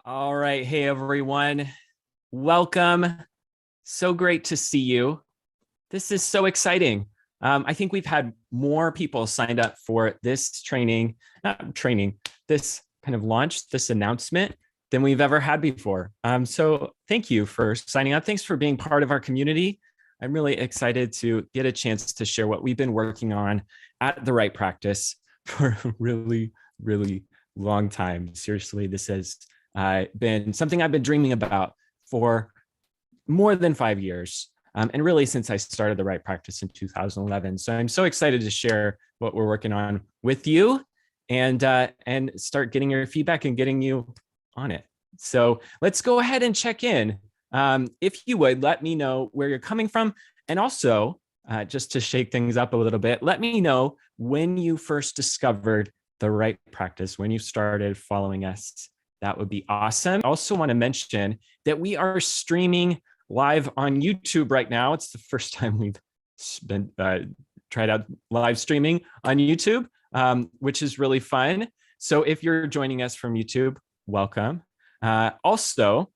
All right. Hey, everyone. Welcome. So great to see you. This is so exciting. I think we've had more people signed up for this this kind of launch, this announcement than we've ever had before. So thank you for signing up. Thanks for being part of our community. I'm really excited to get a chance to share what we've been working on at The Right Practice for a really, really long time. Seriously, this has been something I've been dreaming about for more than 5 years. And really since I started The Right Practice in 2011. So I'm so excited to share what we're working on with you and start getting your feedback and getting you on it. So let's go ahead and check in. If you would, let me know where you're coming from. And also, just to shake things up a little bit, let me know when you first discovered The Right Practice, when you started following us. That would be awesome. I also want to mention that we are streaming live on YouTube right now. It's the first time we've been tried out live streaming on YouTube, which is really fun. So if you're joining us from YouTube, welcome. Also,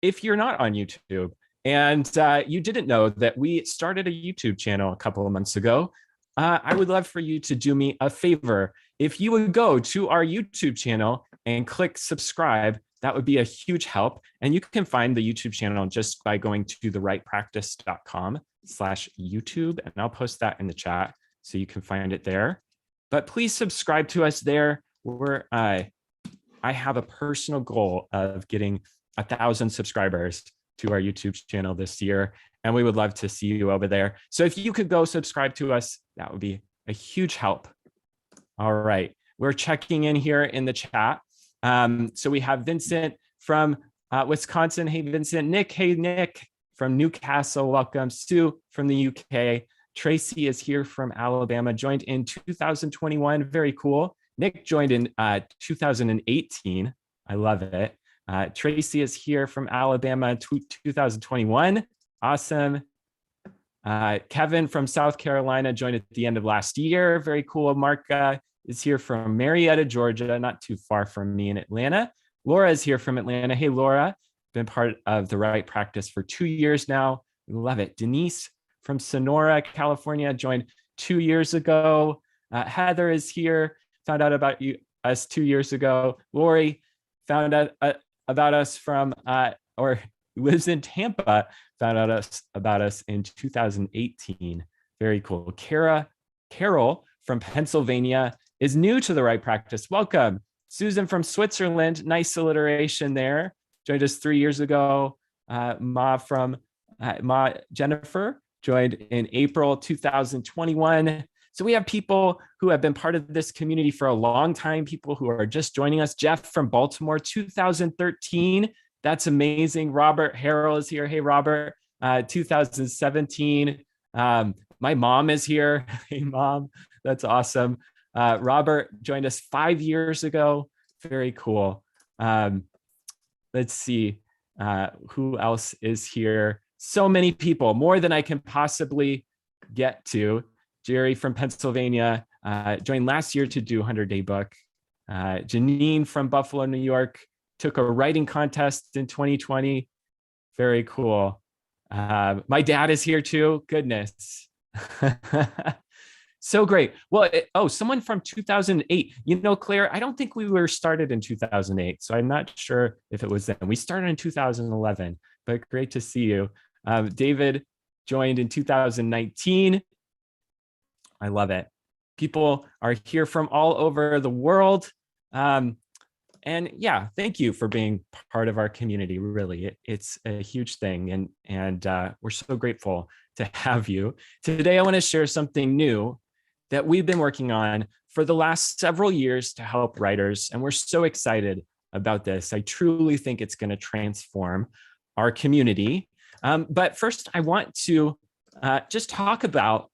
if you're not on YouTube and you didn't know that we started a YouTube channel a couple of months ago, I would love for you to do me a favor. If you would go to our YouTube channel and click subscribe, that would be a huge help. And you can find the YouTube channel just by going to therightpractice.com/YouTube. And I'll post that in the chat so you can find it there. But please subscribe to us there. I have a personal goal of getting 1,000 subscribers to our YouTube channel this year. And we would love to see you over there. So if you could go subscribe to us, that would be a huge help. All right. We're checking in here in the chat. So we have Vincent from Wisconsin. Hey, Vincent. Nick. Hey, Nick from Newcastle. Welcome. Sue from the UK. Tracy is here from Alabama, joined in 2021. Very cool. Nick joined in 2018. I love it. Tracy is here from Alabama, 2021. Awesome. Kevin from South Carolina joined at the end of last year. Very cool. Mark is here from Marietta, Georgia, not too far from me in Atlanta. Laura is here from Atlanta. Hey, Laura, been part of The Right Practice for 2 years now. We love it. Denise from Sonora, California, joined 2 years ago. Heather is here, found out about us 2 years ago. Lori found out about us from, or lives in Tampa, found out about us in 2018. Very cool. Carol from Pennsylvania is new to The Right Practice. Welcome. Susan from Switzerland, nice alliteration there. Joined us 3 years ago. Jennifer joined in April 2021. So we have people who have been part of this community for a long time, people who are just joining us. Jeff from Baltimore, 2013. That's amazing. Robert Harrell is here. Hey, Robert, 2017. My mom is here. Hey, Mom, that's awesome. Robert joined us 5 years ago. Very cool. Let's see who else is here. So many people, more than I can possibly get to. Jerry from Pennsylvania joined last year to do 100-day book. Janine from Buffalo, New York, took a writing contest in 2020. Very cool. My dad is here too. Goodness. So great. Well, someone from 2008. You know, Claire, I don't think we were started in 2008. So I'm not sure if it was then. We started in 2011, but great to see you. David joined in 2019. I love it. People are here from all over the world. And yeah, thank you for being part of our community. Really, it's a huge thing. And we're so grateful to have you. Today, I want to share something new that we've been working on for the last several years to help writers. And we're so excited about this. I truly think it's going to transform our community. But first, I want to just talk about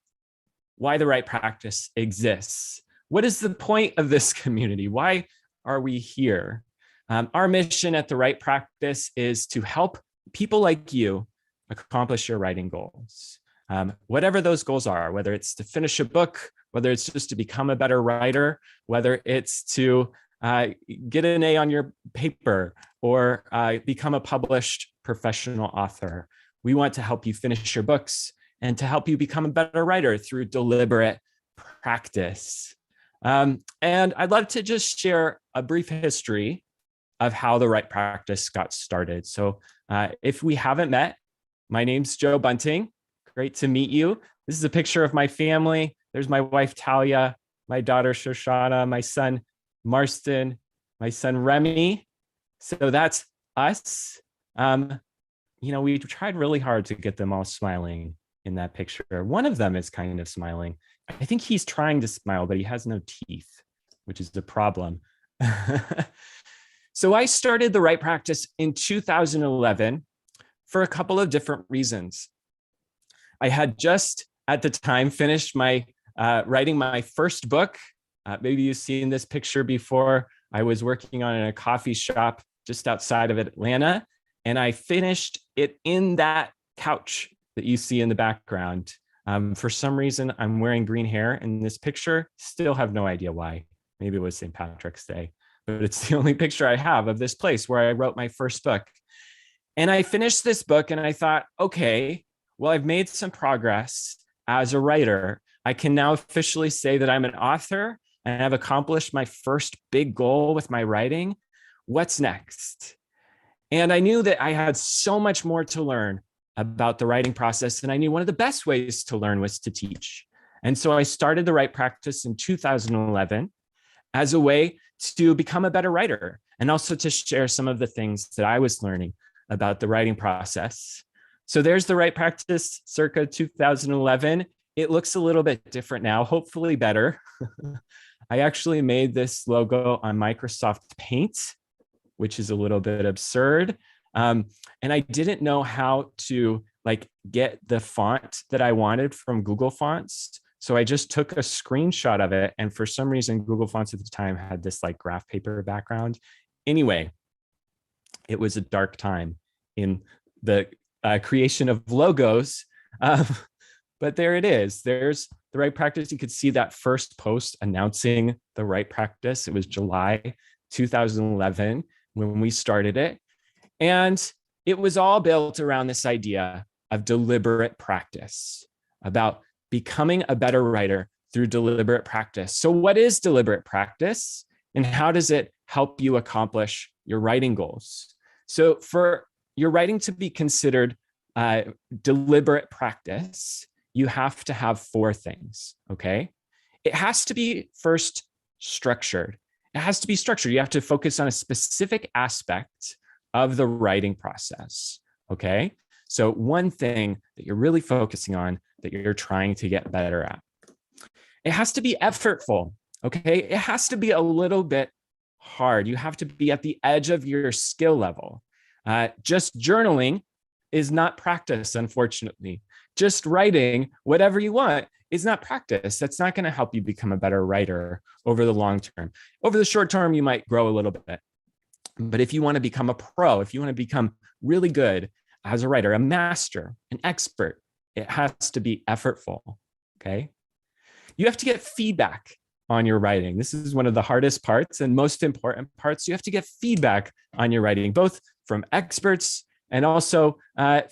why The Right Practice exists. What is the point of this community? Why are we here? Our mission at The Right Practice is to help people like you accomplish your writing goals. Whatever those goals are, whether it's to finish a book, whether it's just to become a better writer, whether it's to get an A on your paper, or become a published professional author. We want to help you finish your books and to help you become a better writer through deliberate practice. And I'd love to just share a brief history of how the right practice got started. So if we haven't met, my name's Joe Bunting. Great to meet you. This is a picture of my family. There's my wife, Talia, my daughter, Shoshana, my son, Marston, my son, Remy. So that's us. We tried really hard to get them all smiling in that picture. One of them is kind of smiling. I think he's trying to smile, but he has no teeth, which is the problem. So I started the right practice in 2011 for a couple of different reasons. I had just at the time finished my writing my first book. Maybe you've seen this picture before. I was working on in a coffee shop just outside of Atlanta, and I finished it in that couch that you see in the background. For some reason, I'm wearing green hair in this picture. Still have no idea why. Maybe it was St. Patrick's Day, but it's the only picture I have of this place where I wrote my first book. And I finished this book and I thought, okay, well, I've made some progress as a writer. I can now officially say that I'm an author and I've accomplished my first big goal with my writing. What's next? And I knew that I had so much more to learn about the writing process. And I knew one of the best ways to learn was to teach. And so I started the right practice in 2011 as a way to become a better writer and also to share some of the things that I was learning about the writing process. So there's the right practice circa 2011. It looks a little bit different now, hopefully better. I actually made this logo on Microsoft Paint, which is a little bit absurd. And I didn't know how to get the font that I wanted from Google Fonts. So I just took a screenshot of it. And for some reason, Google Fonts at the time had this graph paper background. Anyway, it was a dark time in the creation of logos. But there it is. There's the right practice. You could see that first post announcing the right practice. It was July 2011 when we started it. And it was all built around this idea of deliberate practice, about becoming a better writer through deliberate practice. So what is deliberate practice and how does it help you accomplish your writing goals? So for your writing to be considered deliberate practice, you have to have 4 things, okay? It has to be first structured. It has to be structured. You have to focus on a specific aspect of the writing process, okay? So one thing that you're really focusing on that you're trying to get better at. It has to be effortful, okay? It has to be a little bit hard. You have to be at the edge of your skill level. Just journaling is not practice, unfortunately. Just writing whatever you want is not practice. That's not going to help you become a better writer over the long term. Over the short term, you might grow a little bit. But if you want to become a pro, if you want to become really good as a writer, a master, an expert, it has to be effortful, okay? You have to get feedback on your writing. This is one of the hardest parts and most important parts. You have to get feedback on your writing, both from experts and also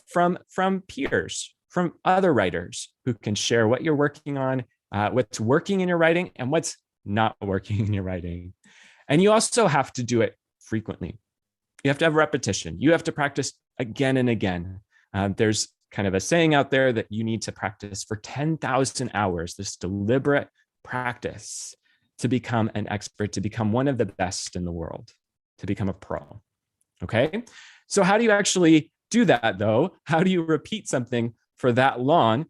from peers, from other writers who can share what you're working on, what's working in your writing and what's not working in your writing. And you also have to do it frequently. You have to have repetition. You have to practice again and again. There's kind of a saying out there that you need to practice for 10,000 hours, this deliberate practice to become an expert, to become one of the best in the world, to become a pro. Okay. So how do you actually do that though? How do you repeat something for that long?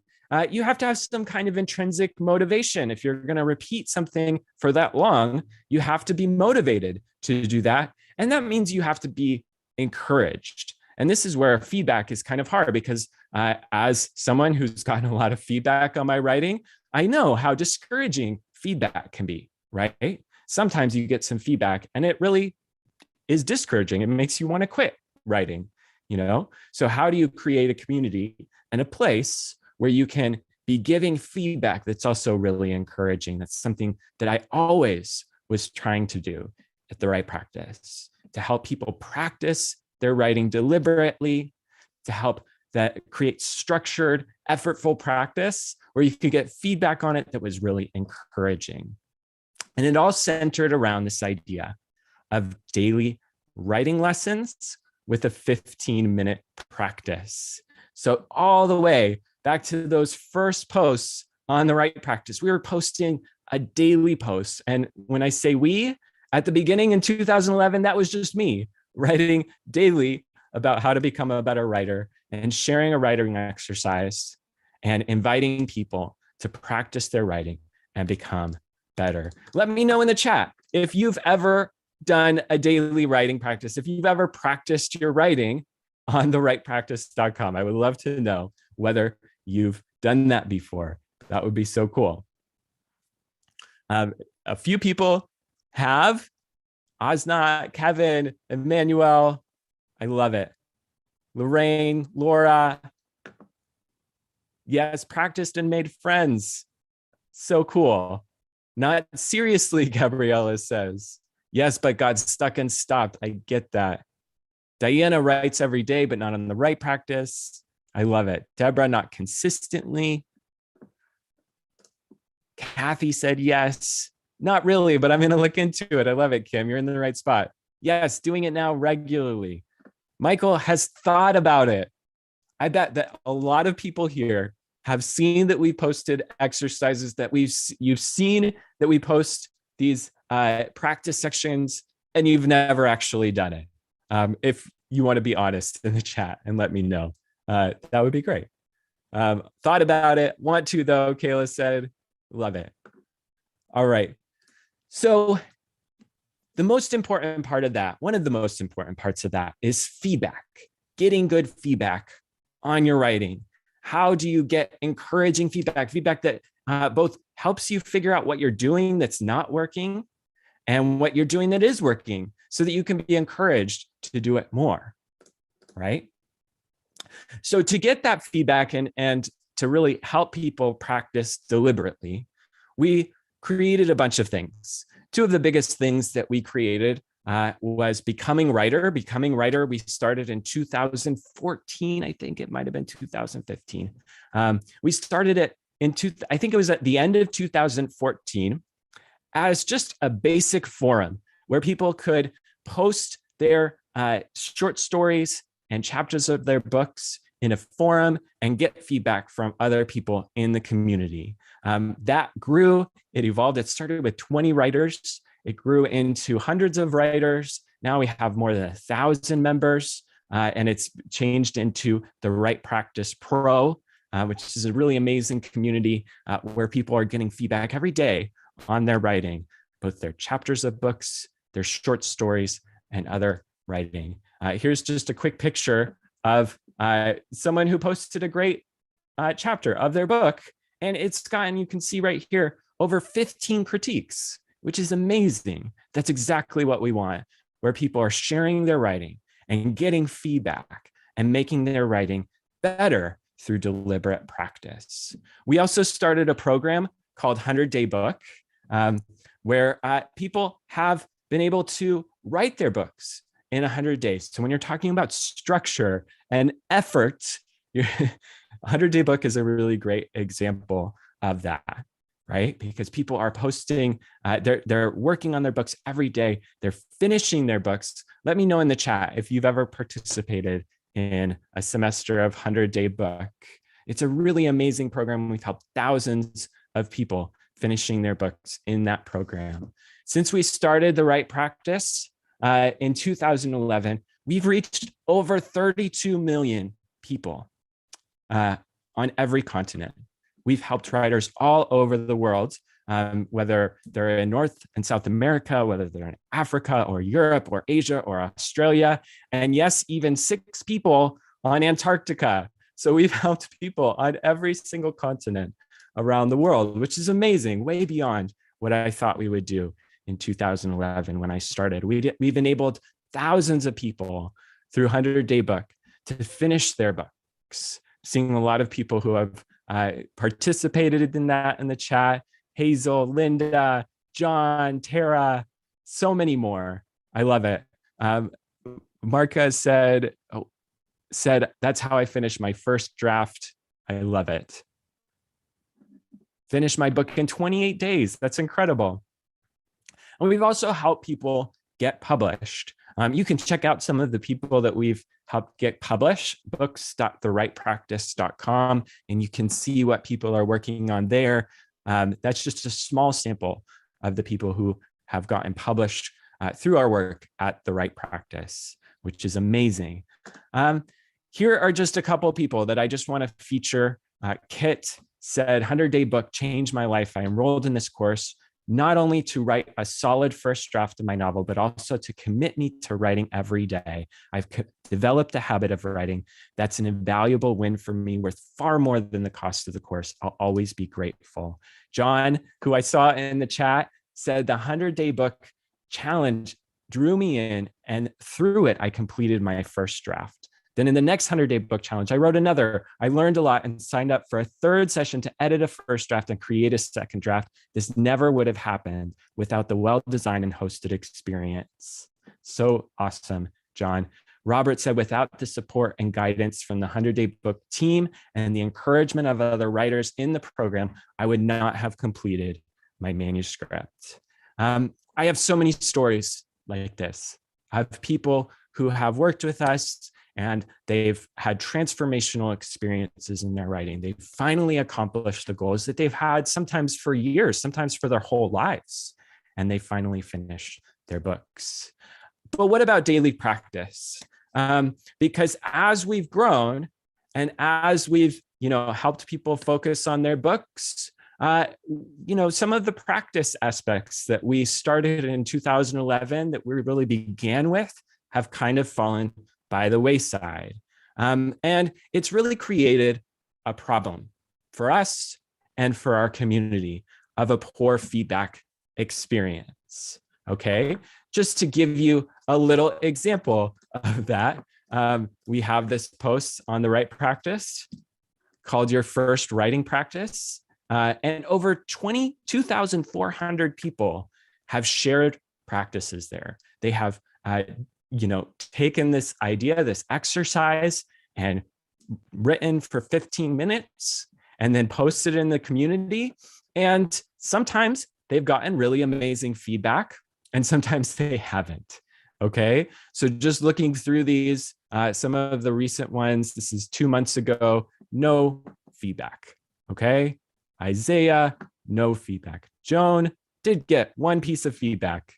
You have to have some kind of intrinsic motivation. If you're going to repeat something for that long, you have to be motivated to do that. And that means you have to be encouraged. And this is where feedback is kind of hard because as someone who's gotten a lot of feedback on my writing, I know how discouraging feedback can be, right? Sometimes you get some feedback and it really is discouraging. It makes you want to quit writing, So how do you create a community and a place where you can be giving feedback that's also really encouraging? That's something that I always was trying to do at the right practice, to help people practice their writing deliberately, to help that create structured, effortful practice where you could get feedback on it that was really encouraging. And it all centered around this idea of daily writing lessons with a 15-minute practice. So all the way back to those first posts on the Write Practice, we were posting a daily post. And when I say we, at the beginning in 2011, that was just me writing daily about how to become a better writer and sharing a writing exercise and inviting people to practice their writing and become better. Let me know in the chat if you've ever done a daily writing practice, if you've ever practiced your writing on the writepractice.com. I would love to know whether you've done that before. That would be so cool. A few people have. Osna, Kevin, Emmanuel. I love it. Lorraine, Laura. Yes, practiced and made friends. So cool. Not seriously, Gabriella says. Yes, but got stuck and stopped. I get that. Diana writes every day, but not on the Write Practice. I love it. Deborah, not consistently. Kathy said yes. Not really, but I'm going to look into it. I love it, Kim. You're in the right spot. Yes, doing it now regularly. Michael has thought about it. I bet that a lot of people here have seen that we posted exercises, that you've seen that we post these practice sections, and you've never actually done it. If you want to be honest in the chat and let me know, that would be great. Thought about it, want to though, Kayla said. Love it. All right. So the most important part of that, one of the most important parts of that is feedback, getting good feedback on your writing. How do you get encouraging feedback, feedback that both helps you figure out what you're doing that's not working and what you're doing that is working so that you can be encouraged to do it more, right? So to get that feedback and to really help people practice deliberately, we created a bunch of things. Two of the biggest things that we created was Becoming Writer. Becoming Writer, we started in 2014. I think it might have been 2015. We started it I think it was at the end of 2014 as just a basic forum where people could post their short stories and chapters of their books in a forum and get feedback from other people in the community. That grew, it evolved. It started with 20 writers. It grew into hundreds of writers. Now we have more than 1,000 members, and it's changed into the Write Practice Pro, which is a really amazing community where people are getting feedback every day on their writing, both their chapters of books, their short stories, and other writing. Here's just a quick picture of someone who posted a great chapter of their book, and it's gotten, you can see right here, over 15 critiques, which is amazing. That's exactly what we want, where people are sharing their writing and getting feedback and making their writing better through deliberate practice. We also started a program called 100-Day Book, where people have been able to write their books in 100 days. So when you're talking about structure and effort, 100-Day Book is a really great example of that, right? Because people are posting, they're working on their books every day. They're finishing their books. Let me know in the chat if you've ever participated in a semester of 100-Day Book. It's a really amazing program. We've helped thousands of people finishing their books in that program. Since we started the Write Practice in 2011, we've reached over 32 million people on every continent. We've helped writers all over the world, whether they're in North and South America, whether they're in Africa or Europe or Asia or Australia, and yes, even 6 people on Antarctica. So we've helped people on every single continent around the world, which is amazing, way beyond what I thought we would do in 2011 when I started. We've enabled thousands of people through 100-Day Book to finish their books. Seeing a lot of people who have participated in that in the chat. Hazel, Linda, John, Tara, so many more. I love it. Marca said, that's how I finished my first draft. I love it. Finished my book in 28 days. That's incredible. And we've also helped people get published. You can check out some of the people that we've helped get published, books.therightpractice.com, and you can see what people are working on there. That's just a small sample of the people who have gotten published through our work at The Right Practice, which is amazing. Here are just a couple of people that I just want to feature. Kit said, 100-day book changed my life. I enrolled in this course not only to write a solid first draft of my novel, but also to commit me to writing every day. I've developed a habit of writing. That's an invaluable win for me, worth far more than the cost of the course. I'll always be grateful. John, who I saw in the chat, said the 100-day book challenge drew me in, and through it, I completed my first draft. Then in the next 100-day book challenge, I wrote another. I learned a lot and signed up for a third session to edit a first draft and create a second draft. This never would have happened without the well-designed and hosted experience. So awesome, John. Robert said, without the support and guidance from the 100-day book team and the encouragement of other writers in the program, I would not have completed my manuscript. I have so many stories like this of people who have worked with us and they've had transformational experiences in their writing. They've finally accomplished the goals that they've had sometimes for years, sometimes for their whole lives, and they finally finish their books. But what about daily practice? Because as we've grown and as we've helped people focus on their books, some of the practice aspects that we started in 2011 that we really began with have kind of fallen by the wayside. And it's really created a problem for us and for our community of a poor feedback experience. Okay, just to give you a little example of that, we have this post on The Right Practice called Your First Writing Practice. And over 22,400 people have shared practices there. They have taken this idea, this exercise, and written for 15 minutes and then posted in the community. And sometimes they've gotten really amazing feedback and sometimes they haven't. Okay, so just looking through these, some of the recent ones, this is 2 months ago, no feedback. Okay, Isaiah, no feedback. Joan did get one piece of feedback.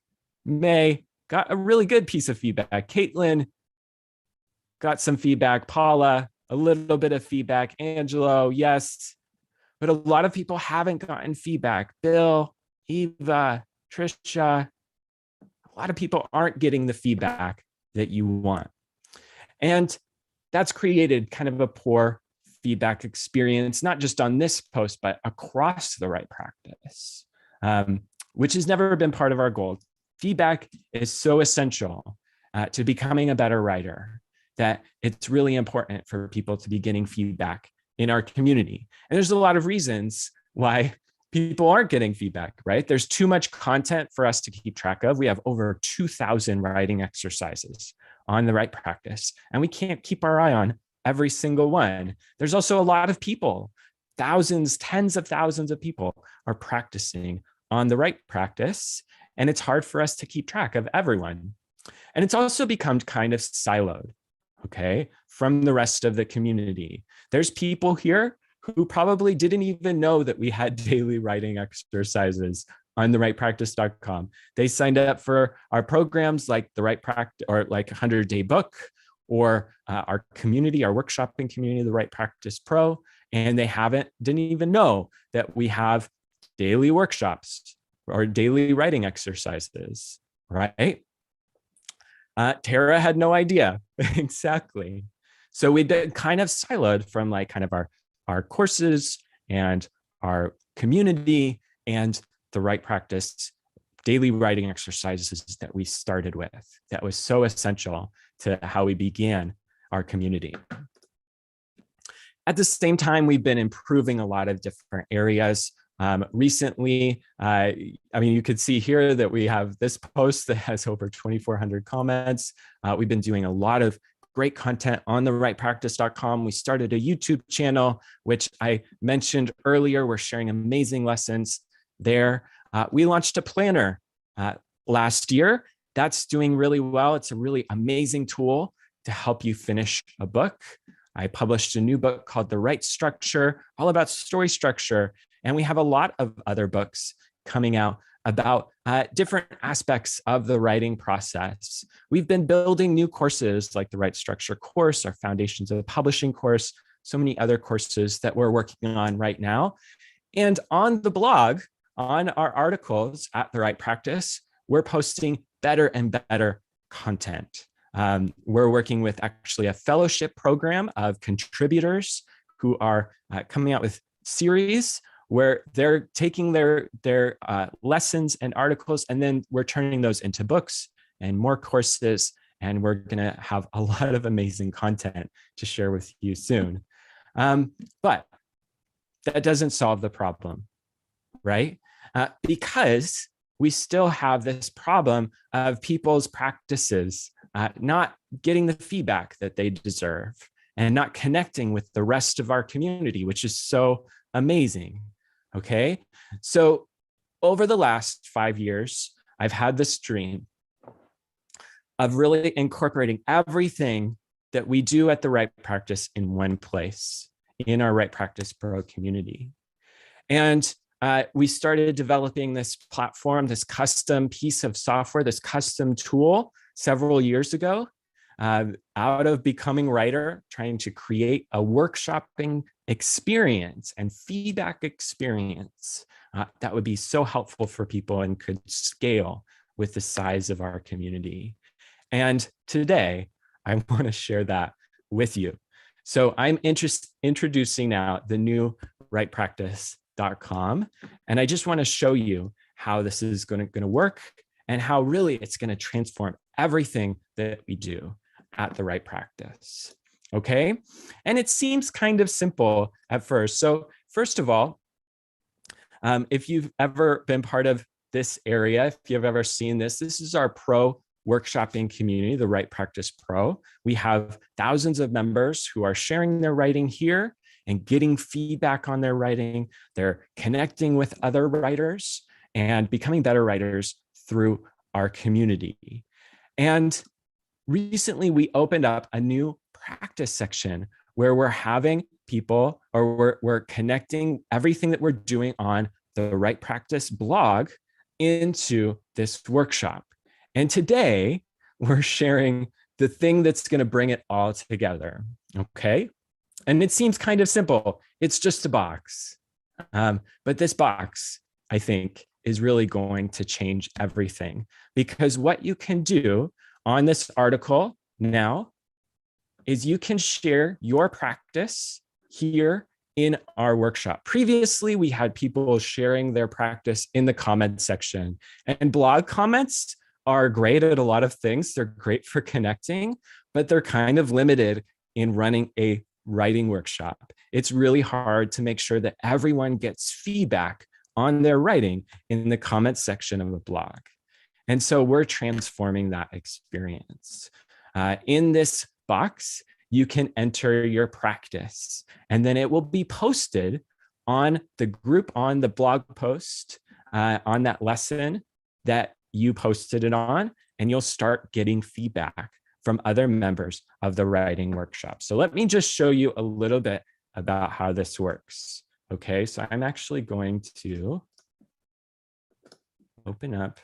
May got a really good piece of feedback. Caitlin got some feedback. Paula, a little bit of feedback. Angelo, yes. But a lot of people haven't gotten feedback. Bill, Eva, Trisha, a lot of people aren't getting the feedback that you want. And that's created kind of a poor feedback experience, not just on this post, but across The Right Practice, which has never been part of our goal. Feedback is so essential to becoming a better writer that it's really important for people to be getting feedback in our community. And there's a lot of reasons why people aren't getting feedback, right? There's too much content for us to keep track of. We have over 2,000 writing exercises on The Right Practice, and we can't keep our eye on every single one. There's also a lot of people, thousands, tens of thousands of people are practicing on The Right Practice, and it's hard for us to keep track of everyone. And it's also become kind of siloed, okay, from the rest of the community. There's people here who probably didn't even know that we had daily writing exercises on therightpractice.com. They signed up for our programs like The Right Practice or like 100-day book or our community, our workshopping community, The Right Practice Pro, and they didn't even know that we have daily workshops or daily writing exercises, right? Tara had no idea. Exactly. So we've been kind of siloed from like kind of our courses and our community and The Right Practice daily writing exercises that we started with. That was so essential to how we began our community. At the same time, we've been improving a lot of different areas. Recently, I mean, you could see here that we have this post that has over 2,400 comments. We've been doing a lot of great content on the rightpractice.com. We started a YouTube channel, which I mentioned earlier. We're sharing amazing lessons there. We launched a planner last year. That's doing really well. It's a really amazing tool to help you finish a book. I published a new book called The Right Structure, all about story structure. And we have a lot of other books coming out about different aspects of the writing process. We've been building new courses like the Right Structure course, our Foundations of Publishing course, so many other courses that we're working on right now. And on the blog, on our articles at The Right Practice, we're posting better and better content. We're working with actually a fellowship program of contributors who are coming out with series where they're taking their lessons and articles, and then we're turning those into books and more courses, and we're gonna have a lot of amazing content to share with you soon. But that doesn't solve the problem, right? Because we still have this problem of people's practices not getting the feedback that they deserve and not connecting with the rest of our community, which is so amazing. Okay, so over the last 5 years, I've had this dream of really incorporating everything that we do at the Right Practice in one place, in our Right Practice Pro community. And we started developing this platform, this custom piece of software, this custom tool several years ago, out of becoming writer, trying to create a workshopping experience and feedback experience that would be so helpful for people and could scale with the size of our community. And today, I want to share that with you. So I'm introducing now the new rightpractice.com. And I just want to show you how this is going to work and how really it's going to transform everything that we do at the Right Practice. Okay. And it seems kind of simple at first. So first of all, if you've ever been part of this area, if you've ever seen this, this is our pro workshopping community, the Right Practice Pro. We have thousands of members who are sharing their writing here and getting feedback on their writing. They're connecting with other writers and becoming better writers through our community. And recently we opened up a new practice section where we're having people, or we're connecting everything that we're doing on the Right Practice blog into this workshop. And today we're sharing the thing that's going to bring it all together. Okay. And it seems kind of simple. It's just a box. But this box, I think, is really going to change everything, because what you can do on this article now is you can share your practice here in our workshop. Previously, we had people sharing their practice in the comment section, and blog comments are great at a lot of things. They're great for connecting, but they're kind of limited in running a writing workshop. It's really hard to make sure that everyone gets feedback on their writing in the comment section of the blog. And so we're transforming that experience. In this box, you can enter your practice, and then it will be posted on the group, on the blog post, on that lesson that you posted it on, and you'll start getting feedback from other members of the writing workshop. So let me just show you a little bit about how this works. Okay, so I'm actually going to open up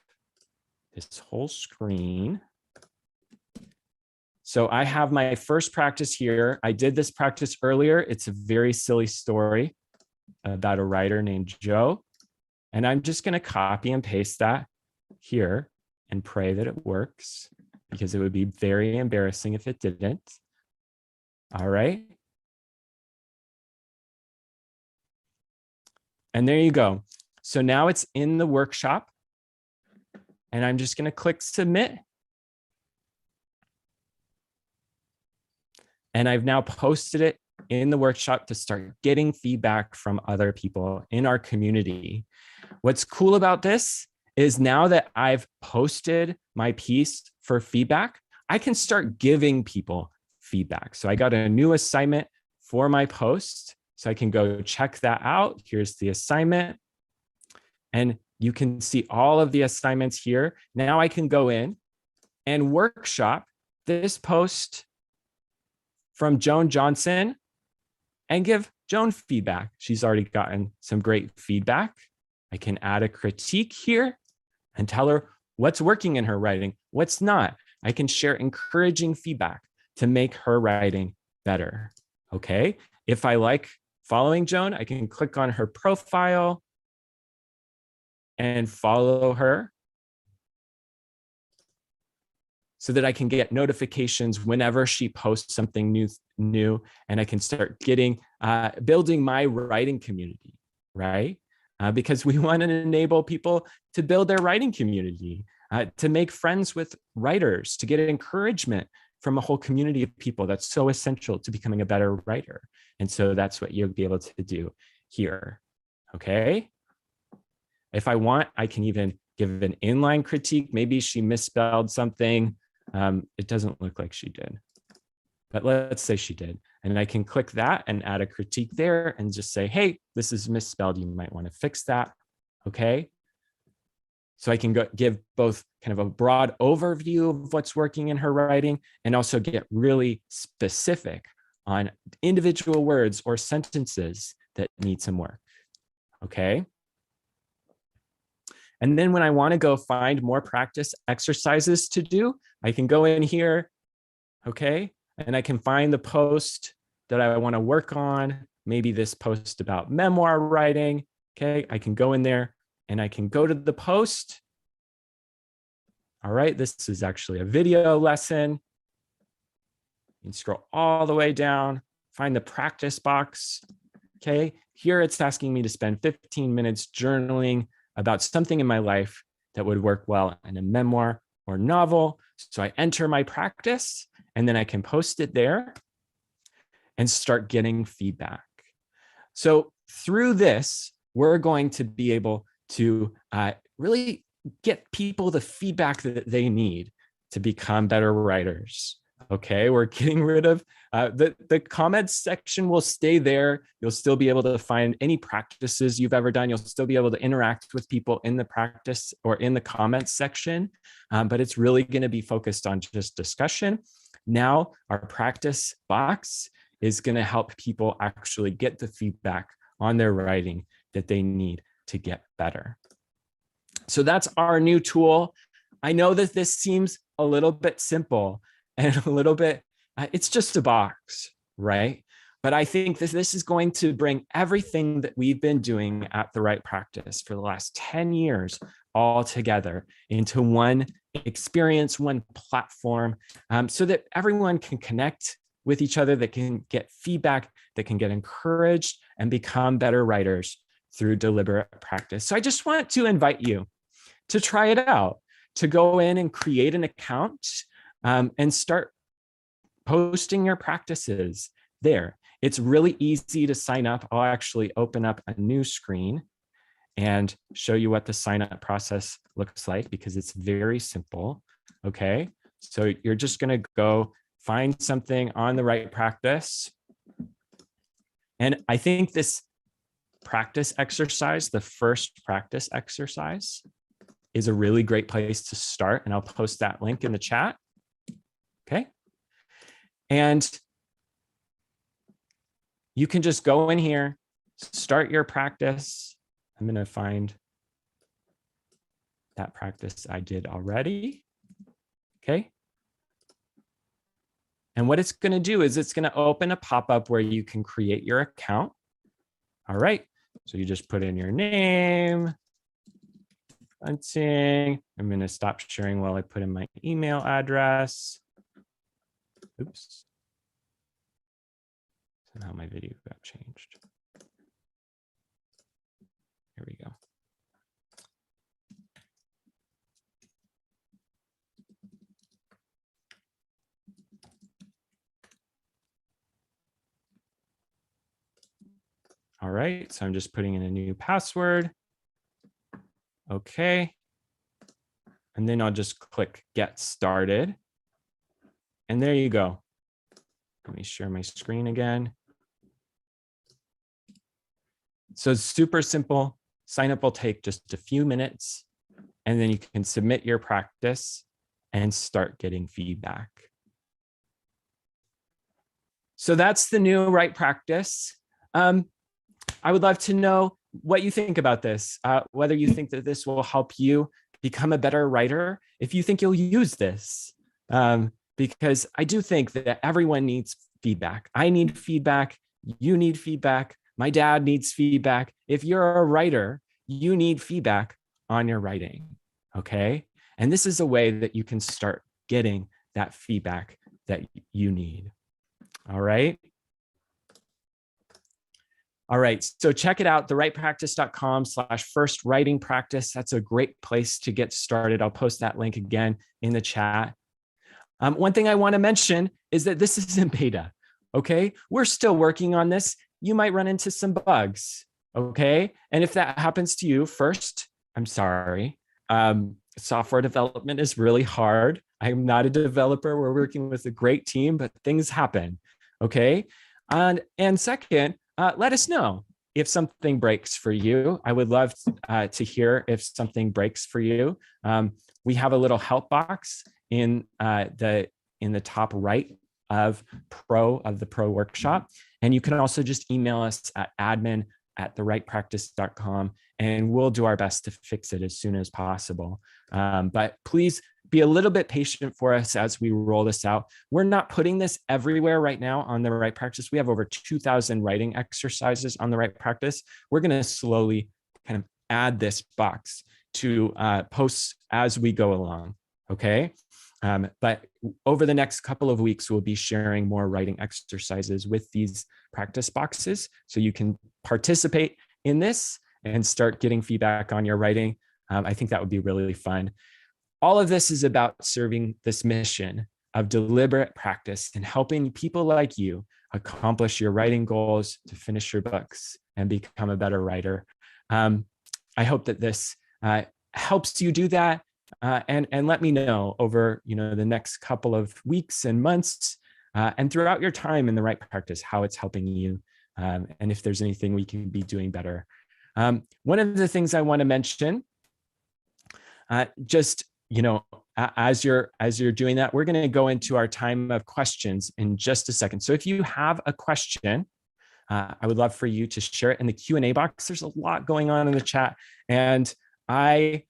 this whole screen. So I have my first practice here. I did this practice earlier. It's a very silly story about a writer named Joe. And I'm just going to copy and paste that here and pray that it works, because it would be very embarrassing if it didn't. All right. And there you go. So now it's in the workshop, and I'm just going to click submit. And I've now posted it in the workshop to start getting feedback from other people in our community. What's cool about this is now that I've posted my piece for feedback, I can start giving people feedback. So I got a new assignment for my post. So I can go check that out. Here's the assignment. And you can see all of the assignments here. Now I can go in and workshop this post from Joan Johnson and give Joan feedback. She's already gotten some great feedback. I can add a critique here and tell her what's working in her writing, what's not. I can share encouraging feedback to make her writing better. Okay. If I like following Joan, I can click on her profile and follow her so that I can get notifications whenever she posts something new, and I can start getting, building my writing community, right? Because we want to enable people to build their writing community, to make friends with writers, to get encouragement from a whole community of people. That's so essential to becoming a better writer. And so that's what you'll be able to do here, okay? If I want, I can even give an inline critique. Maybe she misspelled something. It doesn't look like she did, but let's say she did. And I can click that and add a critique there and just say, hey, this is misspelled. You might want to fix that. Okay. So I can give both kind of a broad overview of what's working in her writing and also get really specific on individual words or sentences that need some work. Okay. And then when I want to go find more practice exercises to do, I can go in here, okay, and I can find the post that I want to work on, maybe this post about memoir writing, okay? I can go in there and I can go to the post. All right, this is actually a video lesson. You can scroll all the way down, find the practice box, okay? Here it's asking me to spend 15 minutes journaling about something in my life that would work well in a memoir or novel. So I enter my practice and then I can post it there and start getting feedback. So through this, we're going to be able to really get people the feedback that they need to become better writers. Okay, we're getting rid of the comments section will stay there. You'll still be able to find any practices you've ever done. You'll still be able to interact with people in the practice or in the comments section, but it's really going to be focused on just discussion. Now, our practice box is going to help people actually get the feedback on their writing that they need to get better. So that's our new tool. I know that this seems a little bit simple and a little bit, it's just a box, right? But I think this is going to bring everything that we've been doing at The Right Practice for the last 10 years all together into one experience, one platform, so that everyone can connect with each other, that can get feedback, that can get encouraged and become better writers through deliberate practice. So I just want to invite you to try it out, to go in and create an account and start posting your practices there. It's really easy to sign up. I'll actually open up a new screen and show you what the sign up process looks like because it's very simple. Okay, so you're just going to go find something on The Right Practice. And I think this practice exercise, the first practice exercise, is a really great place to start. And I'll post that link in the chat. Okay. And you can just go in here, start your practice. I'm going to find that practice I did already. Okay. And what it's going to do is it's going to open a pop-up where you can create your account. All right. So you just put in your name. I'm going to stop sharing while I put in my email address. Oops. Somehow my video got changed. Here we go. All right, so I'm just putting in a new password. Okay. And then I'll just click get started. And there you go. Let me share my screen again. So it's super simple. Sign up will take just a few minutes, and then you can submit your practice and start getting feedback. So that's the new Right Practice. I would love to know what you think about this, whether you think that this will help you become a better writer, if you think you'll use this, because I do think that everyone needs feedback. I need feedback. You need feedback. My dad needs feedback. If you're a writer, you need feedback on your writing, okay? And this is a way that you can start getting that feedback that you need, all right? All right, so check it out, therightpractice.com/first writing practice. That's a great place to get started. I'll post that link again in the chat. One thing I want to mention is that this is in beta, okay? We're still working on this. You might run into some bugs, okay? And if that happens to you, first, I'm sorry. Software development is really hard. I'm not a developer. We're working with a great team, but things happen, okay? And second, let us know if something breaks for you. I would love to hear if something breaks for you. We have a little help box in the top right of the Pro workshop. And you can also just email us at admin@therightpractice.com, and we'll do our best to fix it as soon as possible. But please be a little bit patient for us as we roll this out. We're not putting this everywhere right now on the Right Practice. We have over 2,000 writing exercises on the Right Practice. We're going to slowly kind of add this box to posts as we go along, okay? But over the next couple of weeks, we'll be sharing more writing exercises with these practice boxes, so you can participate in this and start getting feedback on your writing. I think that would be really fun. All of this is about serving this mission of deliberate practice and helping people like you accomplish your writing goals, to finish your books and become a better writer. I hope that this helps you do that. And let me know over the next couple of weeks and months and throughout your time in the Right Practice how it's helping you, and if there's anything we can be doing better. One of the things I want to mention, just as you're doing that, we're going to go into our time of questions in just a second. So if you have a question, I would love for you to share it in the Q&A box. There's a lot going on in the chat, and I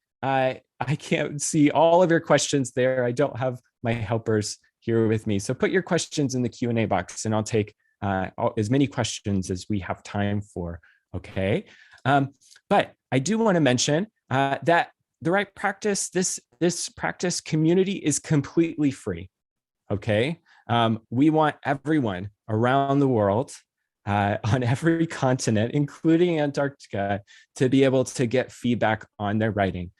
can't see all of your questions there. I don't have my helpers here with me. So put your questions in the Q&A box, and I'll take as many questions as we have time for, okay? But I do want to mention that the Right Practice, this practice community is completely free, okay? We want everyone around the world, on every continent, including Antarctica, to be able to get feedback on their writing.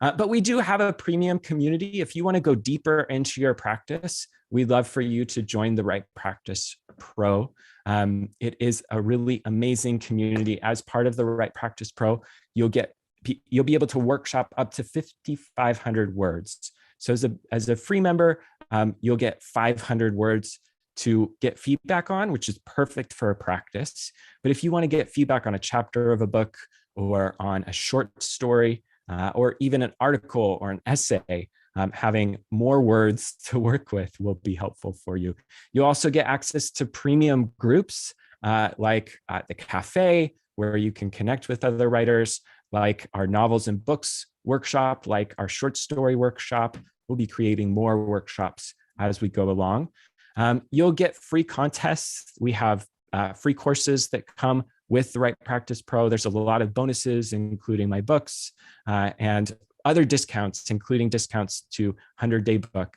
But we do have a premium community. If you want to go deeper into your practice, we'd love for you to join the Right Practice Pro. It is a really amazing community. As part of the Right Practice Pro, you'll be able to workshop up to 5,500 words. So as a free member, you'll get 500 words to get feedback on, which is perfect for a practice. But if you want to get feedback on a chapter of a book, or on a short story, or even an article or an essay, having more words to work with will be helpful for you. You also get access to premium groups like the cafe, where you can connect with other writers, like our novels and books workshop, like our short story workshop. We'll be creating more workshops as we go along. You'll get free contests. We have free courses that come with the Right Practice Pro. There's a lot of bonuses, including my books and other discounts, including discounts to 100-day book.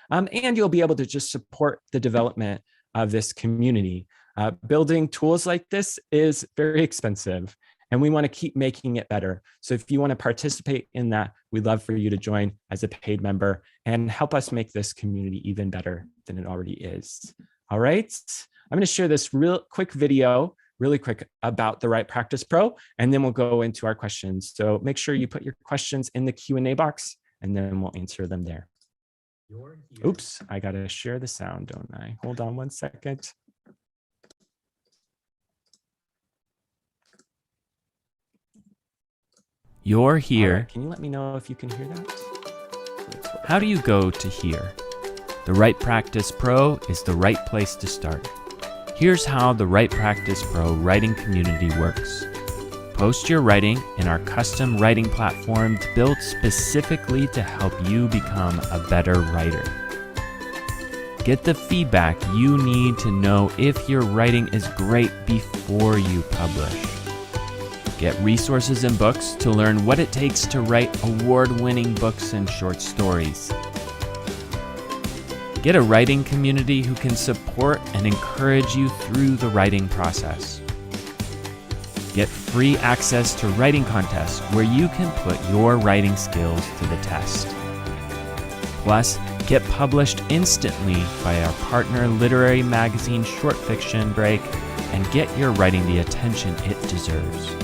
And you'll be able to just support the development of this community. Building tools like this is very expensive, and we want to keep making it better. So if you want to participate in that, we'd love for you to join as a paid member and help us make this community even better than it already is. All right, I'm going to share this real quick video really quick about the Right Practice Pro, and then we'll go into our questions. So make sure you put your questions in the Q&A box, and then we'll answer them there. Oops, I gotta share the sound, don't I? Hold on one second. You're here. All right, can you let me know if you can hear that? How do you go to here? The Right Practice Pro is the right place to start. Here's how the Right Practice Pro writing community works. Post your writing in our custom writing platform built specifically to help you become a better writer. Get the feedback you need to know if your writing is great before you publish. Get resources and books to learn what it takes to write award-winning books and short stories. Get a writing community who can support and encourage you through the writing process. Get free access to writing contests where you can put your writing skills to the test. Plus, get published instantly by our partner literary magazine Short Fiction Break and get your writing the attention it deserves.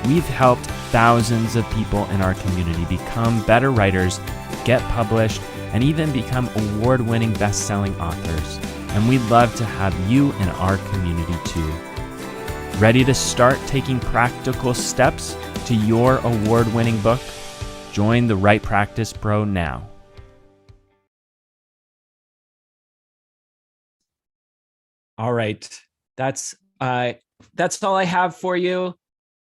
We've helped thousands of people in our community become better writers, get published, and even become award-winning best-selling authors. And we'd love to have you in our community too. Ready to start taking practical steps to your award-winning book? Join the Right Practice Pro now. All right, that's all I have for you.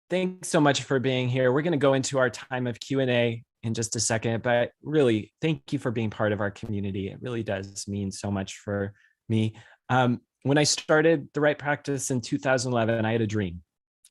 Thanks so much for being here. We're going to go into our time of Q&A in just a second, but really, thank you for being part of our community. It really does mean so much for me. When I started The Right Practice in 2011, I had a dream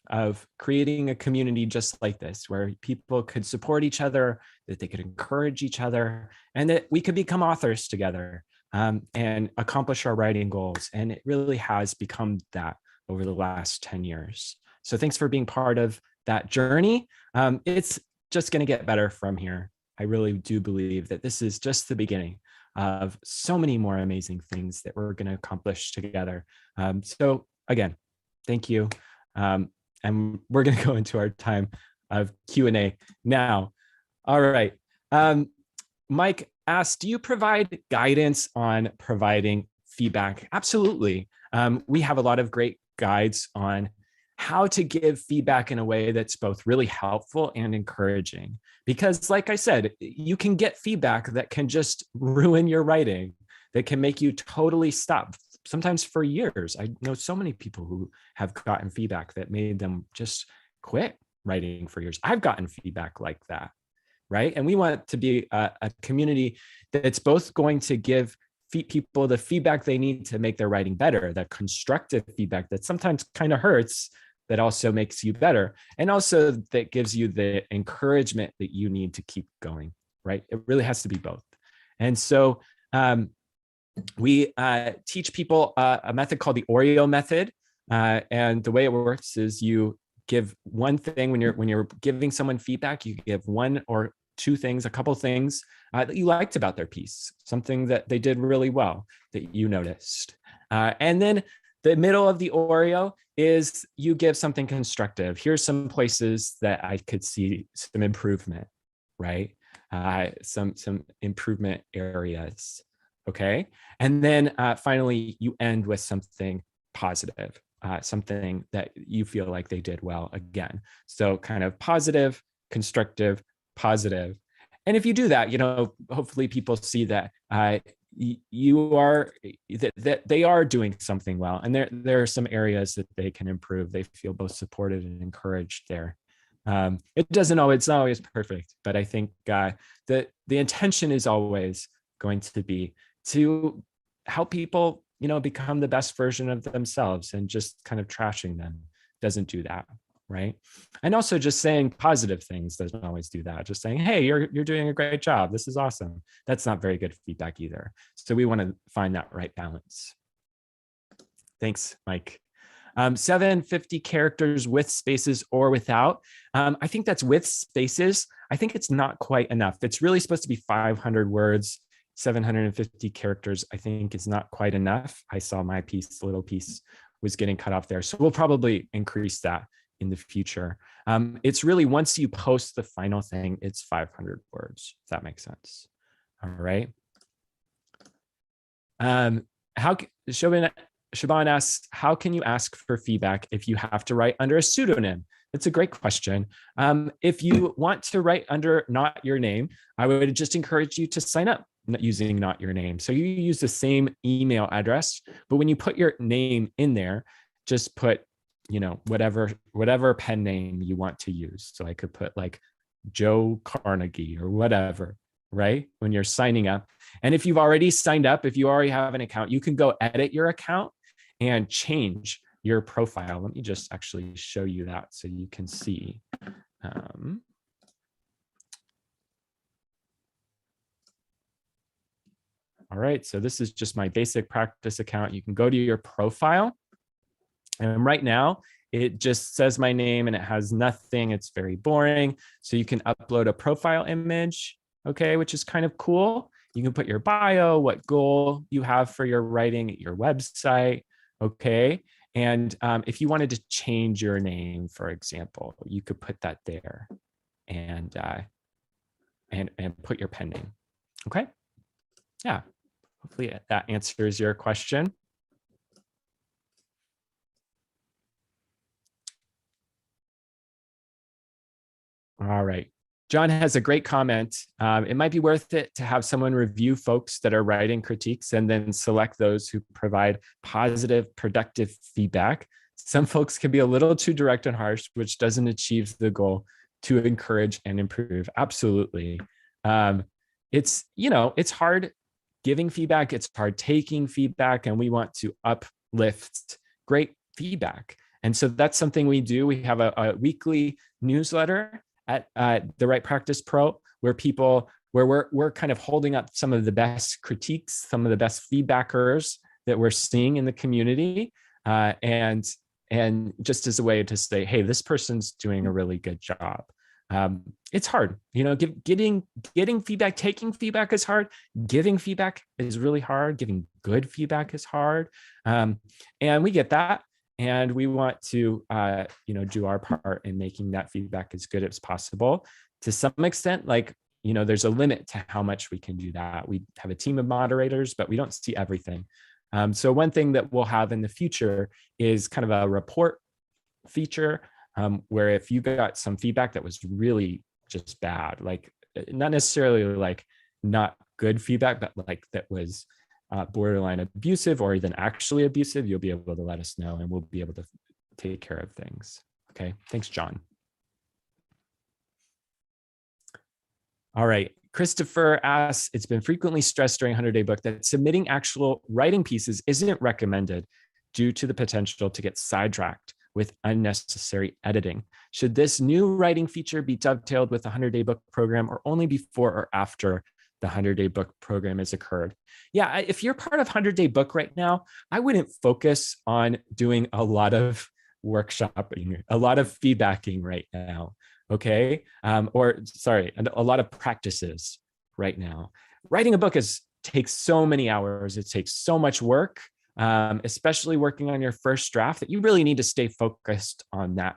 of creating a community just like this, where people could support each other, that they could encourage each other, and that we could become authors together and accomplish our writing goals. And it really has become that over the last 10 years. So thanks for being part of that journey. It's just going to get better from here. I really do believe that this is just the beginning of so many more amazing things that we're going to accomplish together. So again, thank you. And we're going to go into our time of Q&A now. All right. Mike asked, do you provide guidance on providing feedback? Absolutely. We have a lot of great guides on how to give feedback in a way that's both really helpful and encouraging. Because like I said, you can get feedback that can just ruin your writing, that can make you totally stop, sometimes for years. I know so many people who have gotten feedback that made them just quit writing for years. I've gotten feedback like that, right? And we want to be a community that's both going to give people the feedback they need to make their writing better, that constructive feedback that sometimes kind of hurts, that also makes you better, and also that gives you the encouragement that you need to keep going, right? It really has to be both. And so we teach people a method called the Oreo method. And the way it works is you give one thing when you're giving someone feedback, you give one or two things, a couple things that you liked about their piece, something that they did really well that you noticed. And then the middle of the Oreo is you give something constructive. Here's some places that I could see some improvement, right? Some improvement areas, okay? And then finally, you end with something positive, something that you feel like they did well again. So kind of positive, constructive, positive. And if you do that, hopefully people see that you are that they are doing something well, and there are some areas that they can improve. They feel both supported and encouraged there. It's not always perfect, but I think that the intention is always going to be to help people become the best version of themselves, and just kind of trashing them doesn't do that, right? And also just saying positive things doesn't always do that. Just saying, hey, you're doing a great job, this is awesome, that's not very good feedback either. So we want to find that right balance. Thanks, Mike. 750 characters with spaces or without. I think that's with spaces. I think it's not quite enough. It's really supposed to be 500 words. 750 characters, I think, is not quite enough. I saw my little piece was getting cut off there. So we'll probably increase that in the future. It's really, once you post the final thing, it's 500 words, if that makes sense. All right. Shaban asks, how can you ask for feedback if you have to write under a pseudonym? It's a great question. If you want to write under not your name, I would just encourage you to sign up using not your name. So you use the same email address, but when you put your name in there, just put, whatever pen name you want to use. So I could put like Joe Carnegie or whatever, right? When you're signing up. And if you've already signed up, if you already have an account, you can go edit your account and change your profile. Let me just actually show you that so you can see. All right, so this is just my basic practice account. You can go to your profile, and right now it just says my name and it has nothing. It's very boring. So you can upload a profile image, okay, which is kind of cool. You can put your bio, what goal you have for your writing at your website, okay? And if you wanted to change your name, for example, you could put that there and put your pen name, okay? Yeah, hopefully that answers your question. All right. John has a great comment. It might be worth it to have someone review folks that are writing critiques and then select those who provide positive, productive feedback. Some folks can be a little too direct and harsh, which doesn't achieve the goal to encourage and improve. Absolutely. It's hard giving feedback. It's hard taking feedback, and we want to uplift great feedback. And so that's something we do. We have a weekly newsletter at the Right Practice Pro, where we're kind of holding up some of the best critiques, some of the best feedbackers that we're seeing in the community, and just as a way to say, hey, this person's doing a really good job. It's hard, getting feedback, taking feedback is hard. Giving feedback is really hard. Giving good feedback is hard, and we get that. And we want to, do our part in making that feedback as good as possible. To some extent, there's a limit to how much we can do that. We have a team of moderators, but we don't see everything. So one thing that we'll have in the future is kind of a report feature, where if you got some feedback that was really just bad, not necessarily not good feedback, but that was borderline abusive or even actually abusive, you'll be able to let us know and we'll be able to take care of things. Okay, thanks, John. All right, Christopher asks, it's been frequently stressed during 100-Day Book that submitting actual writing pieces isn't recommended due to the potential to get sidetracked with unnecessary editing. Should this new writing feature be dovetailed with the 100-Day Book program or only before or after the 100-Day Book program has occurred? Yeah, if you're part of 100-Day Book right now, I wouldn't focus on doing a lot of workshopping, a lot of feedbacking right now, okay? A lot of practices right now. Writing a book takes so many hours, it takes so much work, especially working on your first draft, that you really need to stay focused on that,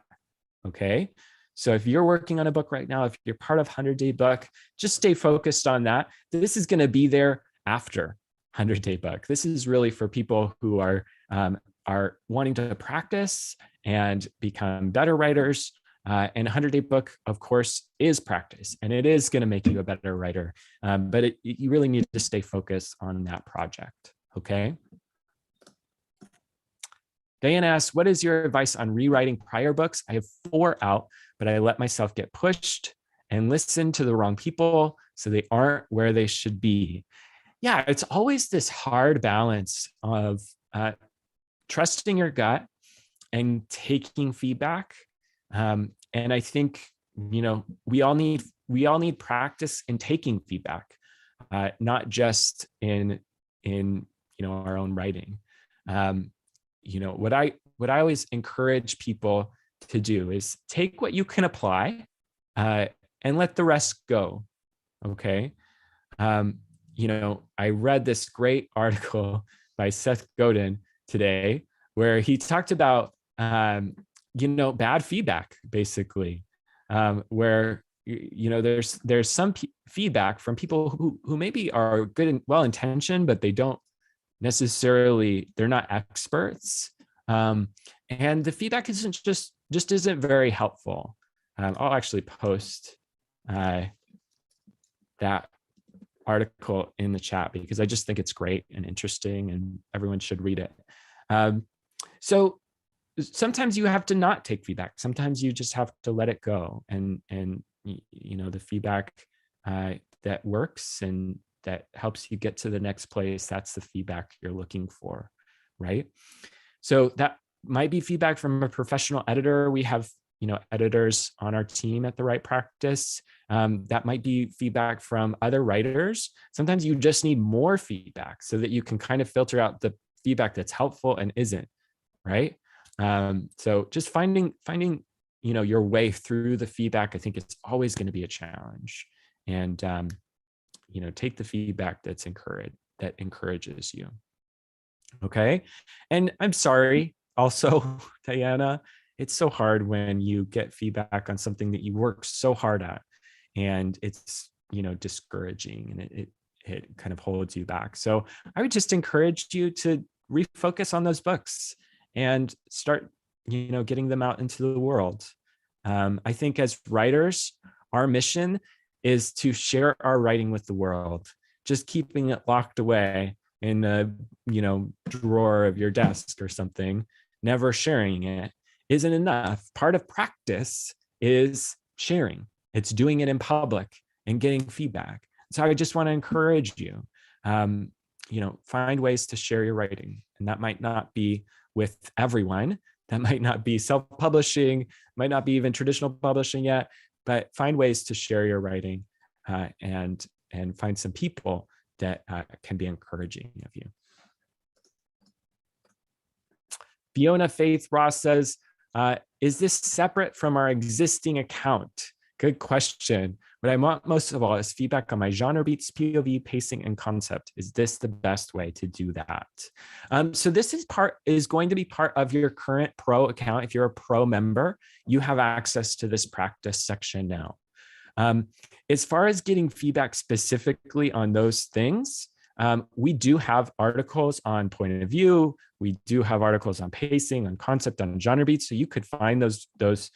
okay? So if you're working on a book right now, if you're part of 100-Day Book, just stay focused on that. This is going to be there after 100-Day Book. This is really for people who are wanting to practice and become better writers. And 100-Day Book, of course, is practice, and it is going to make you a better writer. But you really need to stay focused on that project, okay? Diane asks, what is your advice on rewriting prior books? I have 4 out, but I let myself get pushed and listen to the wrong people, so they aren't where they should be. Yeah, it's always this hard balance of trusting your gut and taking feedback. And I think, we all need practice in taking feedback, not just in our own writing. What I always encourage people to do is take what you can apply and let the rest go. Okay. I read this great article by Seth Godin today where he talked about, bad feedback, basically, where, there's some feedback from people who maybe are good and well-intentioned, but they don't necessarily, they're not experts. And the feedback isn't just isn't very helpful. I'll actually post that article in the chat because I just think it's great and interesting and everyone should read it. So sometimes you have to not take feedback. Sometimes you just have to let it go. And the feedback that works and that helps you get to the next place, that's the feedback you're looking for, right? So that might be feedback from a professional editor. We have editors on our team at The Right Practice. That might be feedback from other writers. Sometimes you just need more feedback so that you can kind of filter out the feedback that's helpful and isn't, right? So just finding your way through the feedback, I think it's always going to be a challenge. And take the feedback that encourages you. Okay. And I'm sorry also, Diana, it's so hard when you get feedback on something that you work so hard at and it's, discouraging and it kind of holds you back. So I would just encourage you to refocus on those books and start, getting them out into the world. I think as writers, our mission is to share our writing with the world. Just keeping it locked away in the, drawer of your desk or something, never sharing it isn't enough. Part of practice is sharing. It's doing it in public and getting feedback. So I just want to encourage you, find ways to share your writing. And that might not be with everyone. That might not be self-publishing, might not be even traditional publishing yet, but find ways to share your writing and find some people that can be encouraging of you. Fiona Faith Ross says, is this separate from our existing account? Good question. What I want most of all is feedback on my genre beats, POV, pacing, and concept. Is this the best way to do that? So this is going to be part of your current pro account. If you're a pro member, you have access to this practice section now. As far as getting feedback specifically on those things, we do have articles on point of view. We do have articles on pacing, on concept, on genre beats. So you could find those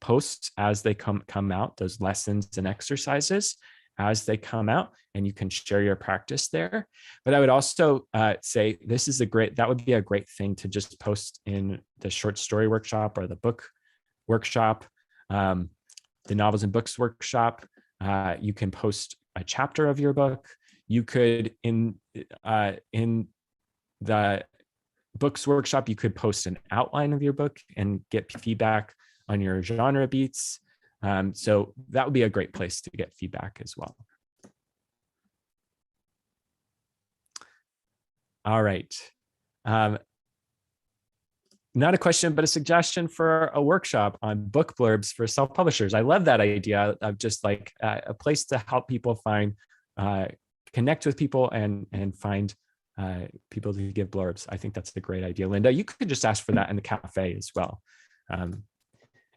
posts as they come out, those lessons and exercises as they come out, and you can share your practice there. But I would also say that would be a great thing to just post in the short story workshop or the book workshop, the novels and books workshop. You can post a chapter of your book. You could, in the books workshop, you could post an outline of your book and get feedback on your genre beats. So that would be a great place to get feedback as well. All right. Not a question, but a suggestion for a workshop on book blurbs for self-publishers. I love that idea of just like a place to help people connect with people and find people to give blurbs. I think that's a great idea. Linda, you could just ask for that in the cafe as well.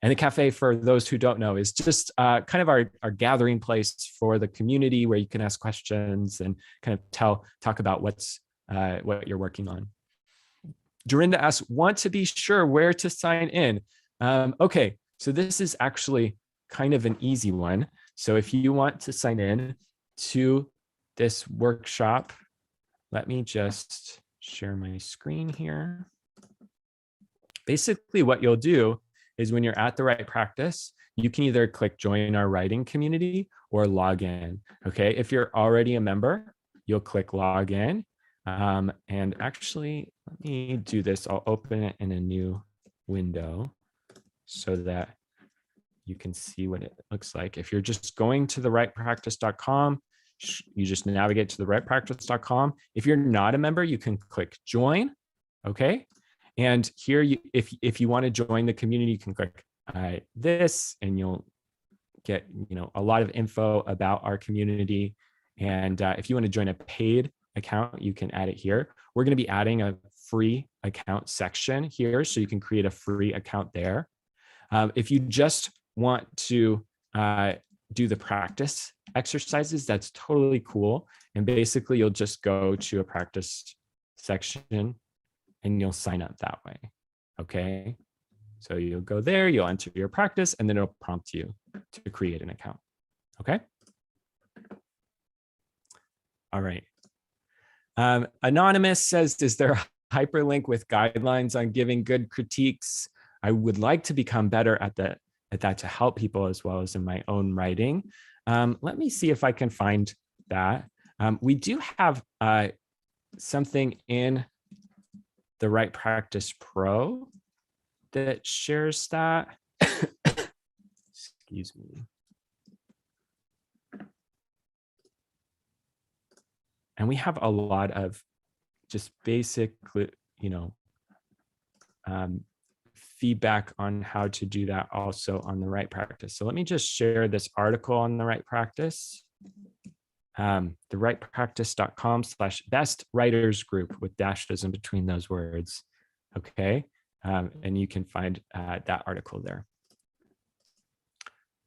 And the cafe, for those who don't know, is just kind of our gathering place for the community where you can ask questions and kind of talk about what you're working on. Dorinda asks, want to be sure where to sign in. Okay, so this is actually kind of an easy one. So if you want to sign in to this workshop, let me just share my screen here. Basically, what you'll do is when you're at The Right Practice, you can either click join our writing community or log in. Okay, if you're already a member, you'll click log in. And actually, let me do this. I'll open it in a new window so that you can see what it looks like. If you're just going to therightpractice.com, you just navigate to therightpractice.com. If you're not a member, you can click join. Okay. And here, if you want to join the community, you can click this, and you'll get a lot of info about our community. And if you want to join a paid account, you can add it here. We're going to be adding a free account section here, so you can create a free account there. If you just want to do the practice exercises, that's totally cool. And basically, you'll just go to a practice section and you'll sign up that way. Okay. So you'll go there, you'll enter your practice, and then it'll prompt you to create an account. Okay. All right. Anonymous says, is there a hyperlink with guidelines on giving good critiques? I would like to become better at that to help people as well as in my own writing. Let me see if I can find that. We do have something in the Right Practice Pro that shares that. Excuse me. And we have a lot of just basic, feedback on how to do that also on the Right Practice. So let me just share this article on the Right Practice. therightpractice.com/best writers group with dashes in between those words. Okay. And you can find that article there.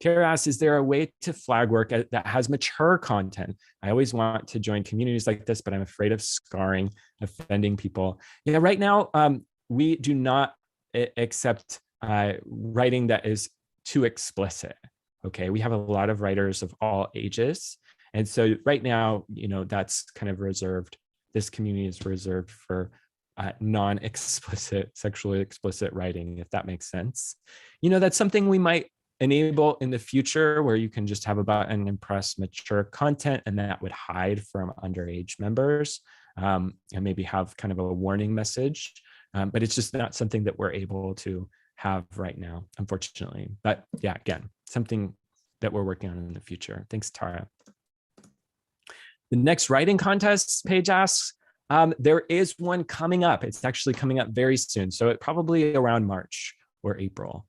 Tara asks, is there a way to flag work that has mature content? I always want to join communities like this, but I'm afraid of scarring, offending people. Yeah, right now, we do not accept writing that is too explicit. Okay, we have a lot of writers of all ages. And so right now, that's kind of reserved. This community is reserved for non-explicit, sexually explicit writing, if that makes sense. That's something we might enable in the future, where you can just have a button and press mature content, and that would hide from underage members, and maybe have kind of a warning message. But it's just not something that we're able to have right now, unfortunately. But yeah, again, something that we're working on in the future. Thanks, Tara. The next writing contest page asks, there is one coming up. It's actually coming up very soon. So it probably around March or April.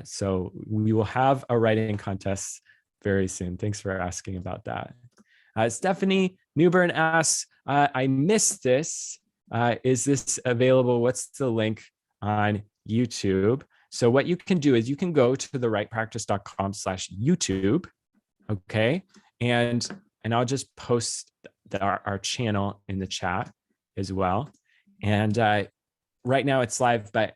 So we will have a writing contest very soon. Thanks for asking about that. Stephanie Newburn asks, I missed this. Is this available? What's the link on YouTube? So what you can do is you can go to therightpractice.com/YouTube. Okay. And I'll just post our channel in the chat as well. And right now it's live, but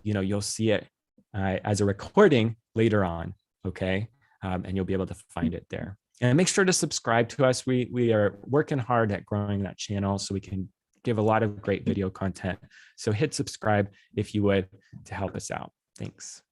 you'll see it as a recording later on. Okay. And you'll be able to find it there. And make sure to subscribe to us. We are working hard at growing that channel so we can give a lot of great video content. So hit subscribe if you would, to help us out. Thanks.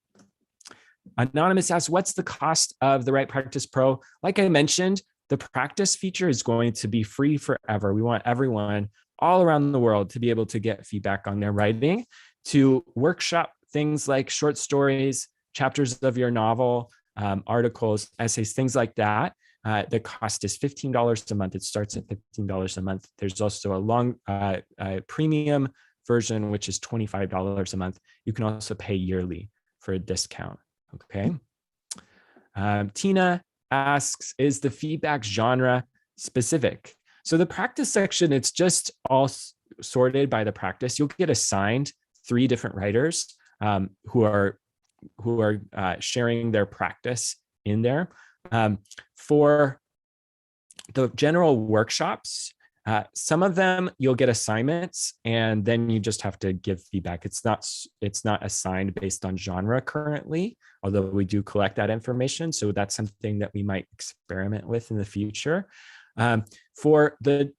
Anonymous asks, what's the cost of the Right Practice Pro? Like I mentioned, the practice feature is going to be free forever. We want everyone all around the world to be able to get feedback on their writing, to workshop things like short stories, chapters of your novel, articles, essays, things like that. The cost is $15 a month. It starts at $15 a month. There's also a long premium version, which is $25 a month. You can also pay yearly for a discount. Okay. Tina asks, is the feedback genre specific? So the practice section, it's just all sorted by the practice. You'll get assigned 3 different writers who are sharing their practice in there. For the general workshops, some of them you'll get assignments, and then you just have to give feedback. It's not assigned based on genre currently, although we do collect that information. So that's something that we might experiment with in the future. For the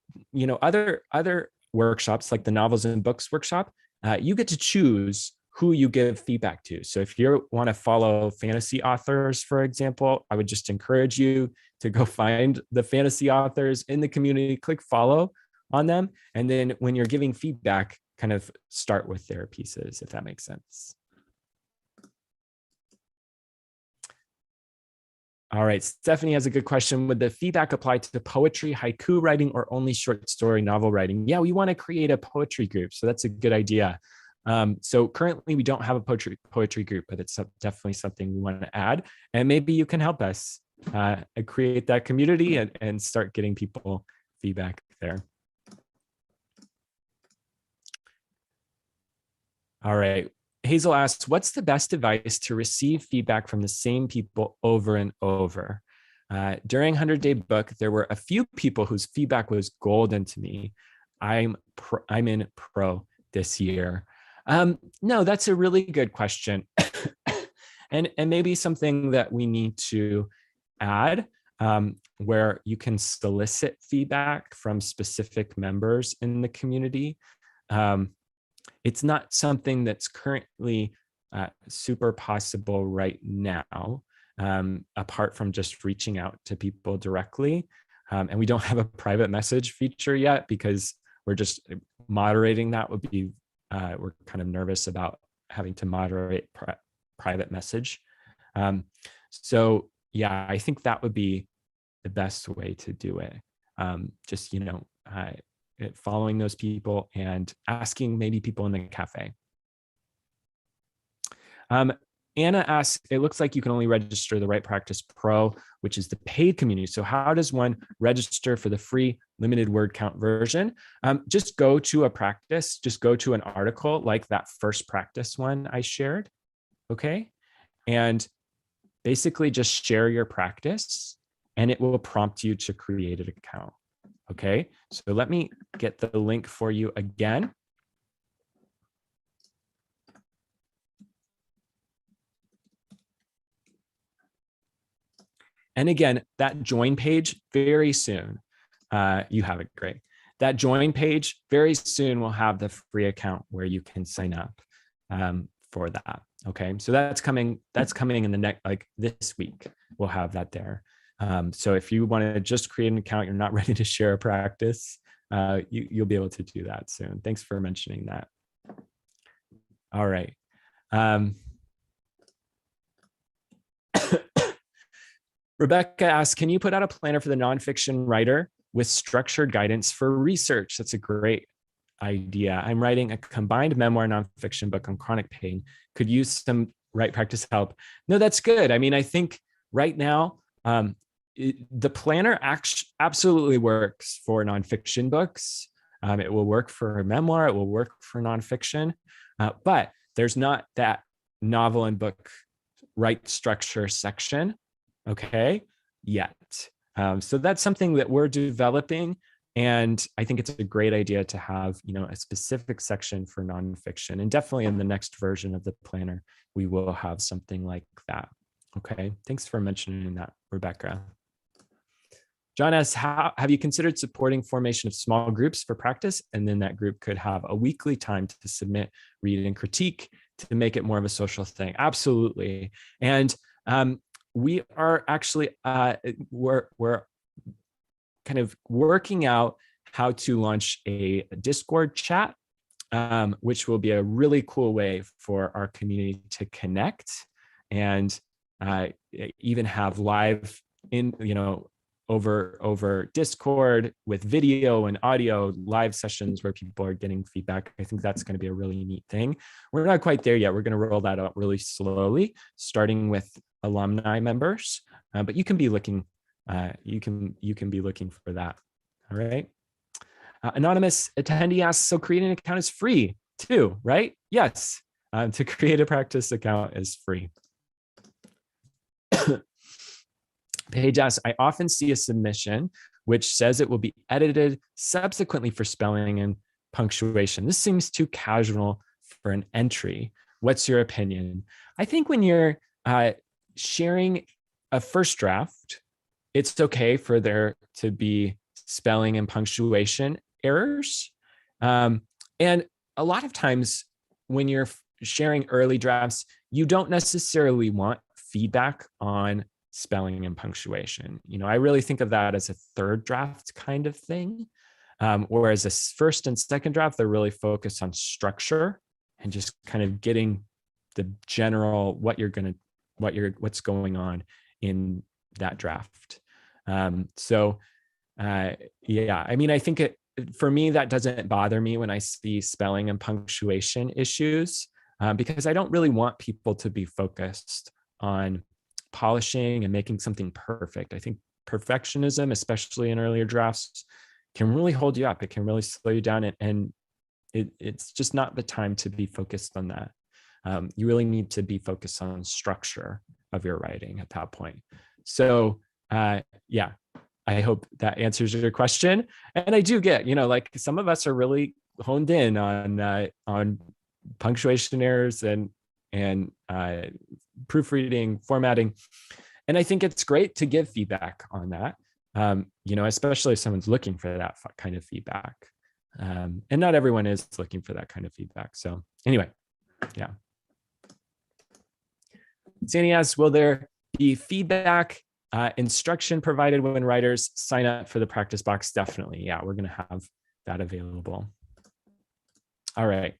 other workshops, like the novels and books workshop, you get to choose who you give feedback to. So if you want to follow fantasy authors, for example, I would just encourage you to go find the fantasy authors in the community, click follow on them. And then when you're giving feedback, kind of start with their pieces, if that makes sense. All right, Stephanie has a good question. Would the feedback apply to the poetry, haiku writing, or only short story novel writing? Yeah, we want to create a poetry group, so that's a good idea. So currently we don't have a poetry group, but it's definitely something we want to add. And maybe you can help us create that community and start getting people feedback there. All right. Hazel asks, what's the best advice to receive feedback from the same people over and over? During 100-Day Book, there were a few people whose feedback was golden to me. I'm in pro this year. No, that's a really good question. and maybe something that we need to add, where you can solicit feedback from specific members in the community. It's not something that's currently super possible right now, apart from just reaching out to people directly. And we don't have a private message feature yet because we're just moderating. That would be, we're kind of nervous about having to moderate private message. So yeah, I think that would be the best way to do it. Just, following those people and asking maybe people in the cafe. Anna asks, it looks like you can only register the Right Practice Pro, which is the paid community. So how does one register for the free limited word count version? Just go to a practice, just go to an article like that first practice one I shared, okay? And basically just share your practice and it will prompt you to create an account. Okay, so let me get the link for you again. And again, that join page very soon. You have it, great. That join page very soon will have the free account where you can sign up for that. Okay, so that's coming in the next, like this week, we'll have that there. So if you want to just create an account, you're not ready to share a practice, you'll be able to do that soon. Thanks for mentioning that. All right. Rebecca asks, can you put out a planner for the nonfiction writer with structured guidance for research? That's a great idea. I'm writing a combined memoir nonfiction book on chronic pain. Could use some right practice help. No, that's good. I mean, I think right now, the planner absolutely works for nonfiction books. It will work for a memoir. It will work for nonfiction, but there's not that novel and book right structure section, okay, yet. So that's something that we're developing, and I think it's a great idea to have, a specific section for nonfiction. And definitely in the next version of the planner, we will have something like that. Okay, thanks for mentioning that, Rebecca. John asks, have you considered supporting formation of small groups for practice? And then that group could have a weekly time to submit, read, and critique to make it more of a social thing. Absolutely. And we are actually, we're kind of working out how to launch a Discord chat, which will be a really cool way for our community to connect and even have live over Discord with video and audio live sessions where people are getting feedback. I think that's going to be a really neat thing. We're not quite there yet. We're going to roll that out really slowly, starting with alumni members, but you can be looking. You can be looking for that. All right. Anonymous attendee asks, so creating an account is free too, right? Yes. To create a practice account is free. Paige asks, I often see a submission which says it will be edited subsequently for spelling and punctuation. This seems too casual for an entry. What's your opinion? I think when you're sharing a first draft, it's okay for there to be spelling and punctuation errors. And a lot of times when you're sharing early drafts, you don't necessarily want feedback on spelling and punctuation. I really think of that as a third draft kind of thing. Whereas a first and second draft, they're really focused on structure and just kind of getting the general what's going on in that draft. Yeah, I mean, I think for me, that doesn't bother me when I see spelling and punctuation issues, because I don't really want people to be focused on polishing and making something perfect. I think perfectionism, especially in earlier drafts, can really hold you up. It can really slow you down and it's just not the time to be focused on that. You really need to be focused on structure of your writing at that point. So yeah, I hope that answers your question. And I do get, like some of us are really honed in on punctuation errors and proofreading, formatting. And I think it's great to give feedback on that, especially if someone's looking for that kind of feedback. And not everyone is looking for that kind of feedback. So anyway, yeah. Sandy asks, will there be feedback instruction provided when writers sign up for the practice box? Definitely. Yeah, we're going to have that available. All right.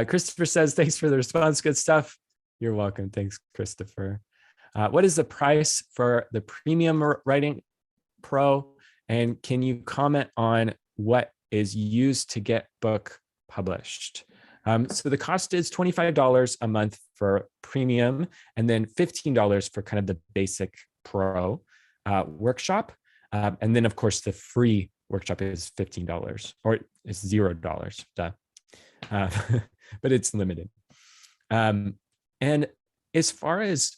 Christopher says, thanks for the response. Good stuff. You're welcome. Thanks, Christopher. What is the price for the Premium Writing Pro? And can you comment on what is used to get book published? So the cost is $25 a month for Premium, and then $15 for kind of the basic Pro workshop. And then, of course, the free workshop is $15, or it's $0. Duh. But it's limited. And as far as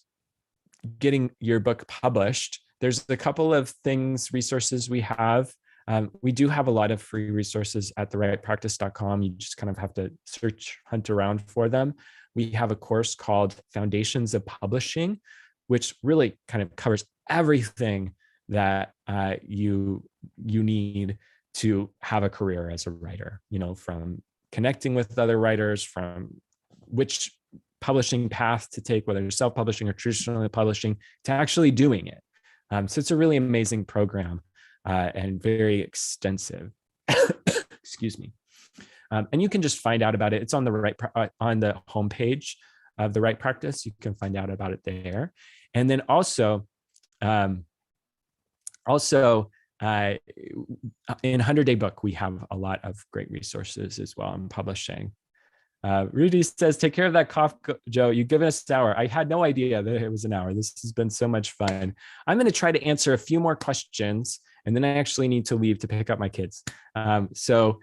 getting your book published, there's a couple of resources we have. We do have a lot of free resources at thewritepractice.com. You just kind of have to hunt around for them. We have a course called Foundations of Publishing, which really kind of covers everything that you need to have a career as a writer, from connecting with other writers, from which publishing path to take, whether it's self-publishing or traditionally publishing, to actually doing it. So it's a really amazing program and very extensive. Excuse me. And you can just find out about it. It's on the homepage of the Right Practice. You can find out about it there. And then also in 100-Day Book, we have a lot of great resources as well in publishing. Rudy says, take care of that cough, Joe. You've given us an hour. I had no idea that it was an hour. This has been so much fun. I'm going to try to answer a few more questions, and then I actually need to leave to pick up my kids. So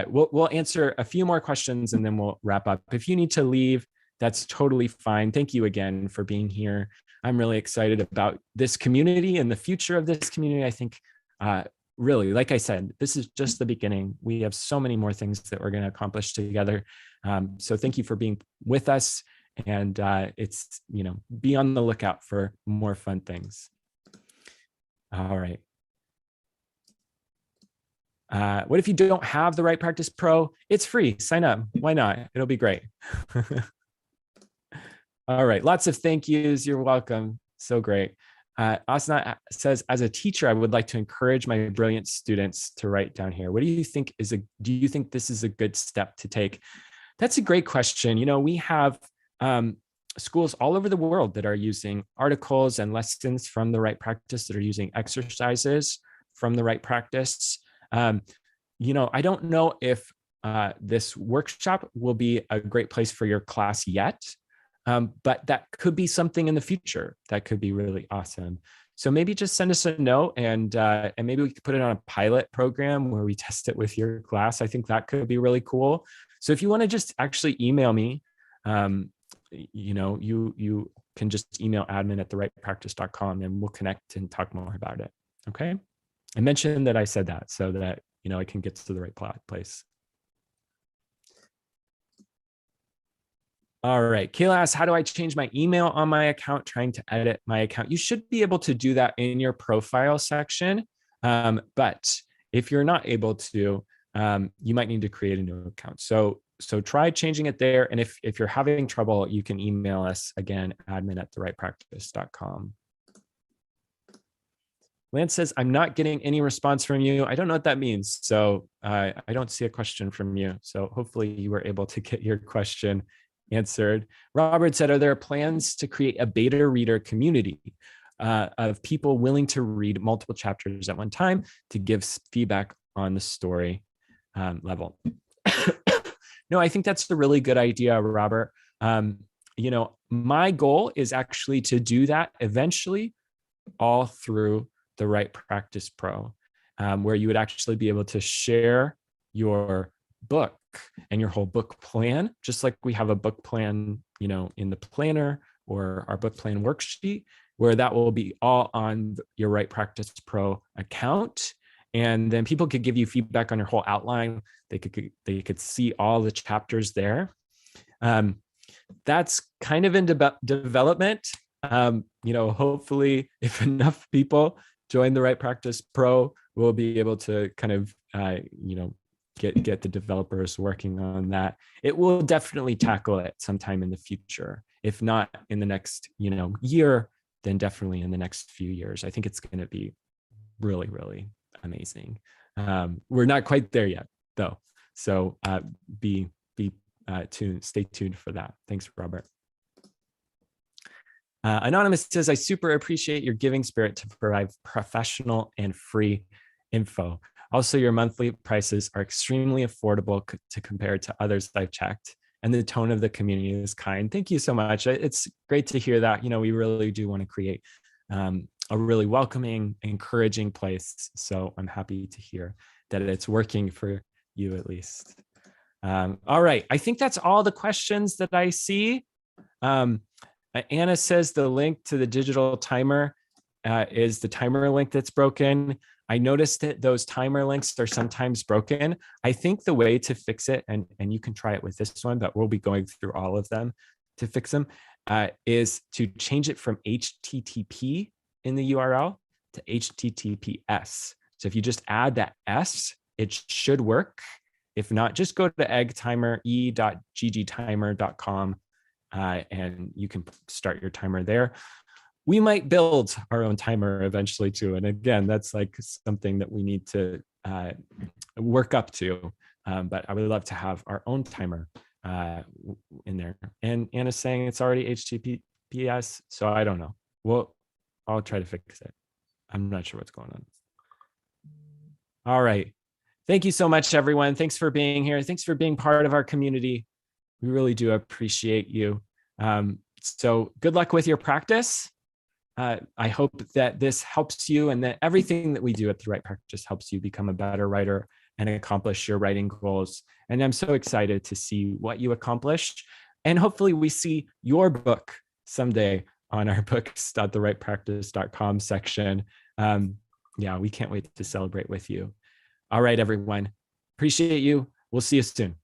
we'll answer a few more questions, and then we'll wrap up. If you need to leave, that's totally fine. Thank you again for being here. I'm really excited about this community and the future of this community. I think really, like I said, this is just the beginning. We have so many more things that we're going to accomplish together. So thank you for being with us. And it's, be on the lookout for more fun things. All right. What if you don't have the Right Practice Pro? It's free. Sign up. Why not? It'll be great. All right. Lots of thank yous. You're welcome. So great. Asna says, as a teacher, I would like to encourage my brilliant students to write down here. What do you think do you think this is a good step to take? That's a great question. We have schools all over the world that are using articles and lessons from the Right Practice, that are using exercises from the Right Practice. I don't know if this workshop will be a great place for your class yet. But that could be something in the future that could be really awesome. So maybe just send us a note, and maybe we could put it on a pilot program where we test it with your class. I think that could be really cool. So if you want to just actually email me, you can just email admin@thewritepractice.com, and we'll connect and talk more about it. Okay. I mentioned that I said that so that, I can get to the right place. All right. Kayla asks, how do I change my email on my account? Trying to edit my account. You should be able to do that in your profile section. But if you're not able to, you might need to create a new account. So try changing it there. And if you're having trouble, you can email us again, admin@thewritepractice.com. Lance says, I'm not getting any response from you. I don't know what that means. So I don't see a question from you. So hopefully you were able to get your question answered. Robert said, are there plans to create a beta reader community of people willing to read multiple chapters at one time to give feedback on the story level? No, I think that's a really good idea, Robert. My goal is actually to do that eventually all through the Right Practice Pro, where you would actually be able to share your book and your whole book plan, just like we have a book plan, in the planner or our book plan worksheet, where that will be all on your Right Practice Pro account. And then people could give you feedback on your whole outline. They could see all the chapters there. That's kind of in development. Hopefully if enough people join the Right Practice Pro, we'll be able to kind of, get the developers working on that. It will definitely tackle it sometime in the future. If not in the next, year, then definitely in the next few years. I think it's going to be really, really amazing. We're not quite there yet, though. So be tuned. Stay tuned for that. Thanks, Robert. Anonymous says, I super appreciate your giving spirit to provide professional and free info. Also, your monthly prices are extremely affordable to compare to others I've checked. And the tone of the community is kind. Thank you so much. It's great to hear that. We really do want to create a really welcoming, encouraging place. So I'm happy to hear that it's working for you at least. All right. I think that's all the questions that I see. Anna says the link to the digital timer is the timer link that's broken. I noticed that those timer links are sometimes broken. I think the way to fix it, and you can try it with this one, but we'll be going through all of them to fix them, is to change it from HTTP in the URL to HTTPS. So if you just add that S, it should work. If not, just go to e.ggtimer.com and you can start your timer there. We might build our own timer eventually too. And again, that's like something that we need to work up to. But I would love to have our own timer in there. And Anna's saying it's already HTTPS, so I don't know. Well, I'll try to fix it. I'm not sure what's going on. All right. Thank you so much, everyone. Thanks for being here. Thanks for being part of our community. We really do appreciate you. So good luck with your practice. I hope that this helps you and that everything that we do at The Right Practice helps you become a better writer and accomplish your writing goals. And I'm so excited to see what you accomplished. And hopefully we see your book someday on our books.therightpractice.com section. Yeah, we can't wait to celebrate with you. All right, everyone. Appreciate you. We'll see you soon.